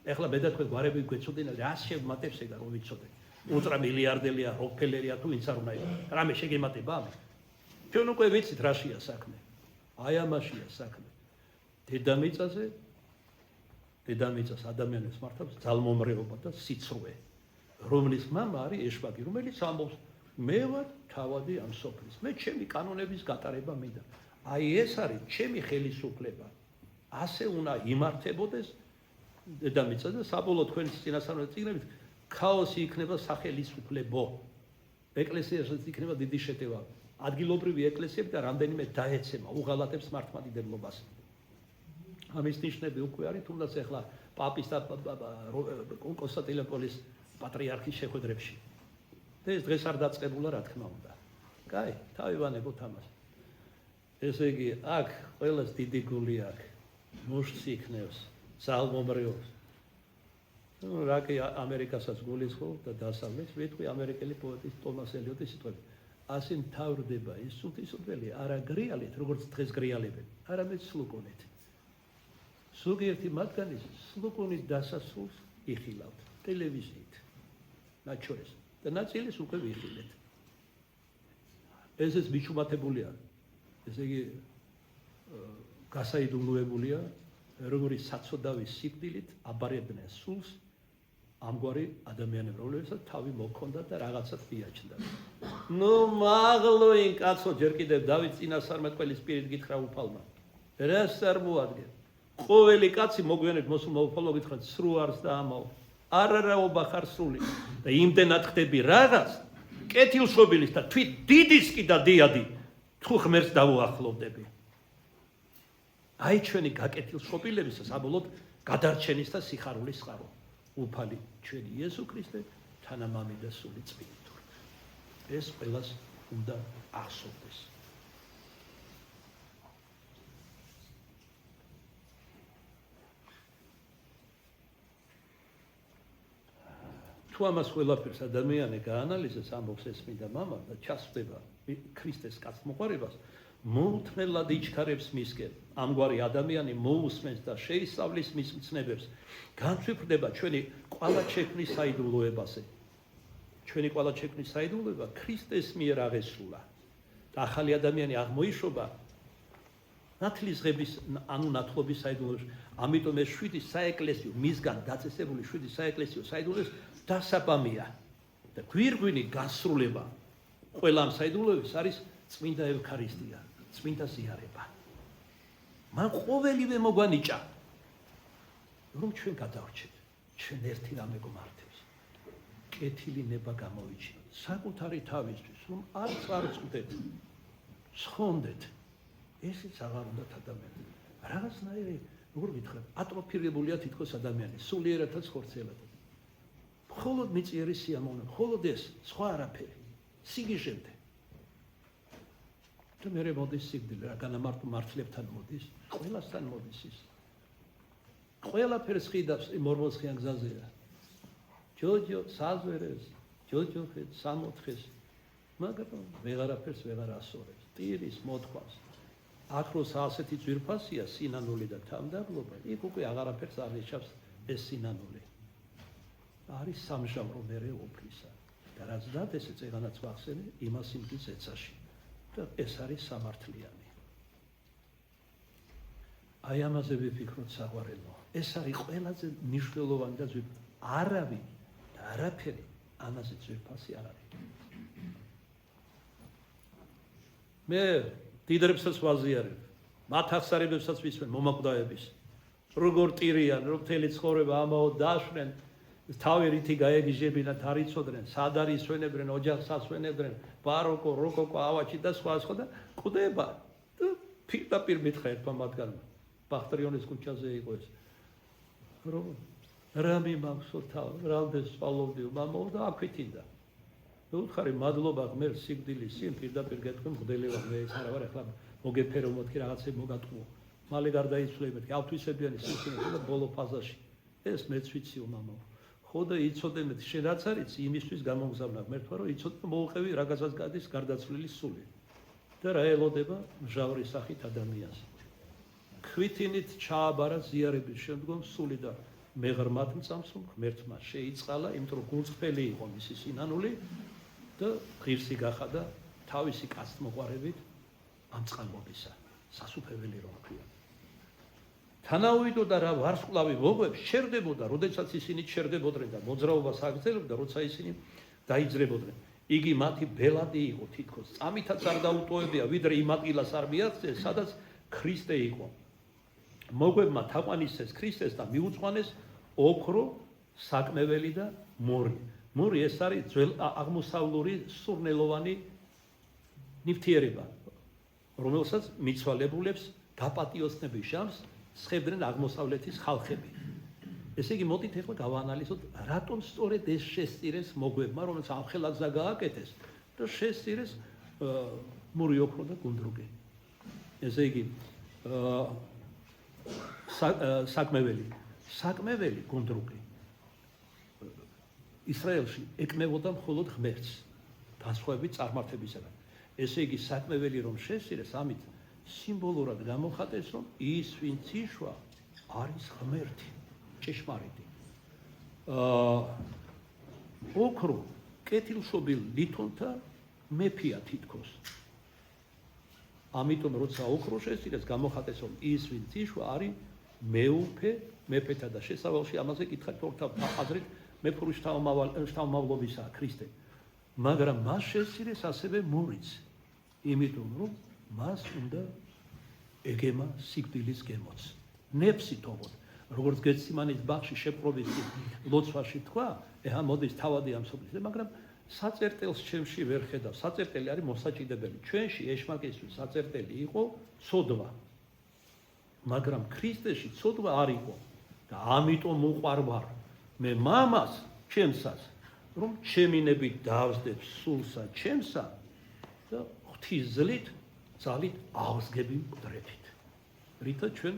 ეხლა მე და თქვენ გვარები გვეცოდნენ რა შევმატებს ეგა რომ ვიცოდეთ ულტრა მილიარდელია როკფელერია თუ ვინც არ უნდა იყოს რამე შეგემატება ამის ჩვენ უკვე ვიცით რაშია საქმე აი ამაშია საქმე დედამიწას ადამიანებს მართავს ძალმომრეობა და სიცრუე რომლის მამა არის ეშბაგი რომელიც ამბობს მე ვარ თავადი ამ სოფლის მე ჩემი კანონების გატარება მინდა აი ეს არის ჩემი ხელისუფლება ასე უნდა იმართებოდეს დედამიწა და საბოლოო თქვენი წინასწარმეტყველების წიგნებით ქაოსი იქნება სახელისუფლებო ეკლესიასაც იქნება დიდი შეტევა ადგილობრივი ეკლესიები და რამდენიმე დაეცემა უღალატებს მართლმადიდებლობას ამის ნიშნები უკვე არის თუნდაც ახლა პაპის და კონსტანტინოპოლის პატრიარქის შეხვედრებში და ეს დღეს არ დაწყებულა რა თქმა უნდა კაი თავი ვანებოთ ამას ესე იგი აქ ყველას დიდი გული აქვს მუშტს იქნევს ძალმომრეობს რა კი ამერიკასაც გულისხმობ და დასავლეთს ვიტყვი ამერიკელი პოეტის ტომას ელიოტის სიტყვები ასე მთავრდება ის სულთისოფელი არა გრიალით როგორც დღეს გრიალებენ არამედ სლუკონით ზოგიერთი მათგანი სლუკონით დასასრულს იხილავთ ტელევიზიით მათ შორის და ნაწილის უკვე ვიხილეთ ეს მიჩუმათებულია ესე იგი გასაიდუმლოებულია როგორი საწოდავის სიკვდილით აბარებდნენ სულს ამგვარი ადამიანები რომლებსაც თავი მოქონდა და რაღაცა მიაჩნდა ნუ მაღლოინ კაცო ჯერ კიდევ დავით წინასწარმეტყველის პირით გითხრა უფალმა რას არ მოადგენ ყოველი კაცი მოგვიანებით მოსულმა უფალმა გითხრა სრუ არს და ამაო არარაობა ხარ სრული და იმდენად ხდები რაღაც კეთილშობილის და თვით დიდის კი და დიადი თუ ღმერთს დავუახლოვდები აი ჩვენი გაკეთილშობილების საბოლოოდ გადარჩენის და სიხარულის წყარო უფალი ჩვენი იესო ქრისტე თანამამი და სული წმინდური ეს ყველას უნდა ახსოვდეს თუ ამას ყველაფერს ადამიანი გაანალიზებს ამბობს ეს მინდა მამა და ჩასწდება ქრისტეს კაცმოყვარებას მოუთმელად იჩქარებს მისკენ ამგვარი ადამიანი მოусმენს და შეისწავლის მის მცნებებს განცვიფრდება ჩვენი ყველა შექმნის საიდუმლოებაზე ჩვენი ყველა შექმნის საიდუმლოება ქრისტეს მიერ აღესრულა და ახალი ადამიანი აღმოიშობა ნათლისღების ანუ ნათლობის საიდუმლოებში ამიტომ ეს 7 საეკლესიო მისგან დაწესებული 7 საეკლესიო საიდუმლოების დასაბამია და გვირგვინი გასრულება ყველა ამ საიდუმლოების არის წმინდა ევქარისტია, წმინდა ზიარება. მან ყოველივე მოგვანიჭა, რომ ჩვენ გადავრჩეთ, ჩვენ ერთი რამე გვმართებს. კეთილი ნება გამოვიჩინოთ, საკუთარი თავისთვის, რომ არ წარწყვდეთ, სხონდეთ. ესეც აღარ უნდა ადამიანს. რაღაცნაირი, როგორ გითხრათ, ატროფირებულია თითქოს ადამიანი, სულიერადაც ხორცელადაც. მხოლოდ მიწიერი სიამოვნა, მხოლოდ ეს, სხვა არაფერი. სიგიჟემდე. და მე მოდის სიკვდილი, რა განამარტო მართლებთან მოდის, ყველასთან მოდის ის. ყველაფერს ხიდავს მორმოცხიან გზაზეა. ჯოჯო საზვერეს, ჯოჯოხეთ, სამოთხეს, მაგრამ ვეღარაფერს ვეღარ ასწორებს. ტირის მოთქვას. აქ რო ასეთი ძვირფასია სინანული და თამდაბლობა, იქ უკვე აღარაფერს არ ნიშნავს ეს სინანული. არის სამჟავრო მერე ოფლისა. და რაც დადესე წეგანაც ვახსენე, იმას იმდის ეცაში. და ეს არის სამართლიანი. აი ამაზე ვიფიქროთ საყვარელო. ეს არის ყველაზე მნიშვნელოვანი და არავინ და არაფერი ამაზე ძვირფასი არ არის. მე დიდრებსაც ვაზიარებ, მათ ახსარებებსაც ვისმენ მომაკვდავების. როგორ ტირიან, რომ მთელი ცხოვრება ამაო დაშვნენ, თავი რითი გაეგიჟებინათ არ იცოდნენ, სად არის სვენებდნენ, ოჯახს ასვენებდნენ, ბაროკო, როკოკო, ავაჩი და სხვა სხვა და კვდება. და პირდაპირ მითხრა ერთმა მათგანმა, ბახტრიონის ქუჩაზე იყო ეს. რომ რა მიმახსოვს თავი, რამდენს სწავლობდიო მამაო და აქვითინდა. მე ვუთხარი მადლობა ღმერთს სიკვდილის წინ პირდაპირ გეტყვი მღვდელება მე ეს არა ვარ ახლა მოგეფერო მეთქი რაღაცები მოგატყუო. მალე გარდაიცვლება ავთვისებიანი სიკვდილი და ბოლო ფაზაში. ეს მეც ვიციო მამაო. ხო და იცოდე შენ რაც არის იმისთვის გამოგზავნა ღმერთმა რომ იცოდე მოუყევი რაღაცას გადის გარდაცვლილი სული. და რა ელოდება მჟავრის სახით ადამიანს. ქვითინით ჩააბარა ზიარების შემდგომ სული და მეღრმად მწამს რომ ღმერთმა შეიწყალა, იმიტომ რომ გულწრფელი იყო მისი სინანული და ღირსი გახადა თავისი კაცთმოყვარებით ამ წყალმობისა. სასუფეველი რომ ქვია. თანაუვიდოდა რა ვარსკვლავი მოგვებს შერდებოდა, როდესაც ისინი შერდებოდნენ და მოძრაობას აგრძელებდა, როცა ისინი დაიძრებოდნენ. იგი მათი ბელადი იყო თითქოს, წამითაც არ დაუტოვებია, ვიდრე იმ ადგილას არ მიაღწიეს, სადაც ქრისტე იყო. მოგვებმა თაყვანისცეს ქრისტეს და მიუძღვანეს ოქრო, საკმეველი და მორი. მორი ეს არის ძველ აღმოსავლური სურნელოვანი ნივთიერება, რომელსაც მიცვალებულებს გაპატიოსნების ჟამს სხებდნენ აღმოსავლეთის ხალხები. ესე იგი, მოდით ახლა გავაანალიზოთ, რატომ სწორედ ეს შესწირეს მოგვებმა, რომელიც ამხელაგზა გააკეთეს და შესწირეს მური, ოქრო და გუნდრუკი. ესე იგი, საკმეველი გუნდრუკი ისრაელში ეკმებოდა მხოლოდ ღმერთს, განსხვავებით წარმართებისაგან. ესე იგი, საკმეველი რომ შესწირეს, ამით სიმბოლურად გამოხატეს, რომ ის, ვინც იშვა, არის ღმერთი, ჭეშმარიტი. ოქრო კეთილშობილ ლითონთა მეფეა თითქოს. ამიტომ როცა ოქრო შესწირეს, გამოხატეს, რომ ის, ვინც იშვა, არის მეუფე მეფეთა და შესავალში ამაზე კითხავთ ორთავ აზრით მეფურის შთამომავლობისაა ქრისტე. მაგრამ მას შესწირეს ასევე მურიც, იმიტომ რომ მას უნდა ეგემა სიკვდილის გემოც. ნეფსი თողოთ, როგორც გეციმანის ბაღში შეპყრობის ლოცვაში თქვა, ეხა მოდის თავადი ამ სოფლის, მაგრამ საწერტელს ჩემში ვერ ხედავ. საწერტელი არის მოსაჭიდებელი. ჩვენში ეშმაკისთვის საწერტელი იყო ცოდვა. მაგრამ ქრისტეში ცოდვა არ იყო და ამიტომ უყვარ ვარ მე მამას ჩემსას, რომ ჩემინებით დავსდებ სულსა ჩემსა და ღვთისძლით ძალით აღსგები მკვდრებით. რითა ჩვენ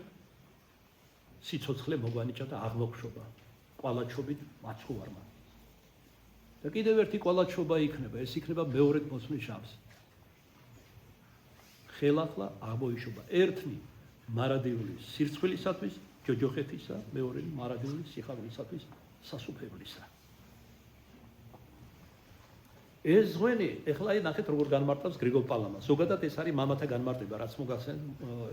სიცოცხლე მოგვანიჭა და აღმოგვშობა ყვალაჩობით მაცხოვარმა. და კიდევ ერთი ყვალაჩობა იქნება, ეს იქნება მეორედ მოსვლის ჟამს. ხელახლა აღმოიშობა ერთნი მარადიული სირცხვილისათვის, ჯოჯოხეთისა, მეორე მარადიული სიხარულისათვის, სასუფევლისა. ეს ზღვენი, ეხლა ნახეთ როგორ განმარტავს გრიგოლ პალამა. ზოგადად ეს არის მამათა განმარტება, რაც მოგახსენეთ,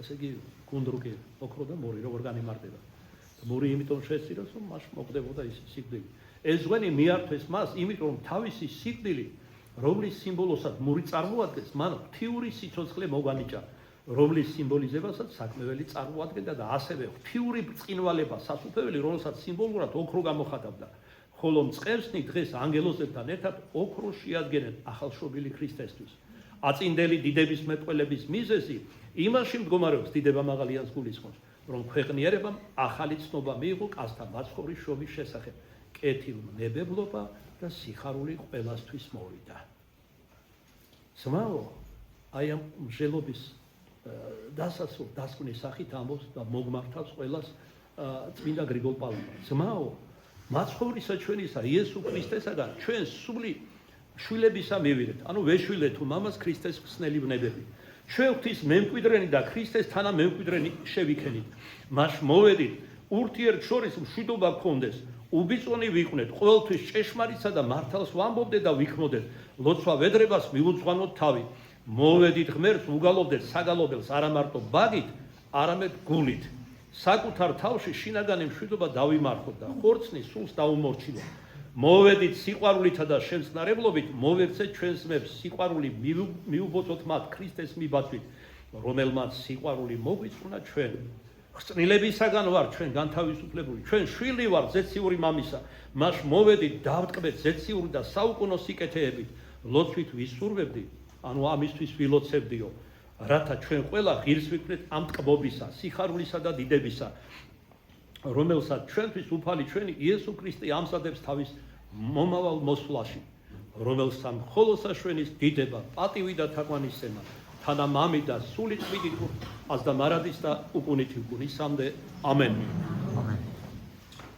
ესე იგი გუნდრუკი, ოქრო და მორი როგორ განიმარტება. მორი იმიტომ შესწიროს, რომ მას მოხდებოდა ის სიკვდილი. ეს ზღვენი მიართვეს მას, იმიტომ რომ თავისი სიკვდილი, რომლის სიმბოლოსაც მური წარმოადგენს, მან ღვთიური სიცოცხლე მოგანიჭა, რომლის სიმბოლიზებასაც საკმეველი წარმოადგენდა და ასევე ღვთიური ბრწყინვალება სასუფეველი, რომელსაც სიმბოლურად ოქრო გამოხატავდა. ხოლო მწყემსნი დღეს ანგელოზებთან ერთად ოქროს შეადგენენ ახალშობილი ქრისტესთვის. აწინდელი დიდების მეტყველების მიზეზი იმაში მდგომარეობს, დიდება მაღალიანს გულისხმობს, რომ ქვეყნიერებამ ახალი ცნობა მიიღო კაცთა მაცხოვრის შრომის შესახებ, კეთილმნებებლობა და სიხარული ყველასთვის მოვიდა. ძმაო, აი ამ მსჯელობის დასასრულ დასკვნის სახით ამბობს და მოგმართავს ყველას წმინდა გრიგოლ პალმა. ძმაო, მაცხოვრისა ჩვენისა იესო ქრისტესაგან ჩვენ სული შვილებისა მივიღეთ. ანუ ვეშვილეთ თუ მამას ქრისტეს ხსნელი ვნებები. ჩვენ ღვთის მემკვიდრენი და ქრისტეს თანამემკვიდრენი შევიქენით. მას მოვედით, ურთიერთშორის მშვიდობა გქონდეს, უბიწონი ვიყვნეთ, ყოველთვის ჭეშმარიტსა და მართალს ვამბობდეთ და ვიქმოდეთ, ლოცვა ვედრებას მიუძღვანოთ თავი. მოვედით ღმერთს, უგალობდეთ საგალობელს არა მარტო ბაგით, არამედ გულით. საკუთარ თავში შინაგანი მშვიდობა დავიმარხოთ და ხორცნი სულს დაუმორჩილოთ. მოვედით სიყვარულითა და შემწყნარებლობით, მოვექცეთ ჩვენს ძმებს, სიყვარული მიუბოწოთ მათ ქრისტეს მიბაძვით, რომელმაც სიყვარული მოგვიწუნა ჩვენ. ხრწნილებისაგან ვარ ჩვენ განთავისუფლებული, ჩვენ შვილი ვარ ზეციური მამისა, მას მოვედით დავტკბეთ ზეციური და საუკუნო სიკეთეებით, ლოცვით ვისურვებდი, ანუ ამისთვის ვილოცებდიო, რათა ჩვენ ყველა ღირს ვიქნეთ ამ ტკბობისა, სიხარულისა და დიდებისა, რომელსაც ჩვენთვის უფალი ჩვენი იესო ქრისტე ამზადებს თავის მომავალ მოსვლაში, რომელსა მხოლოდ საშვენის დიდება, პატივი და თაყვანისცემა, თანამამი და სული წმინდით აზდა მარადის და უკუნითი უკუნისამდე. ამენ.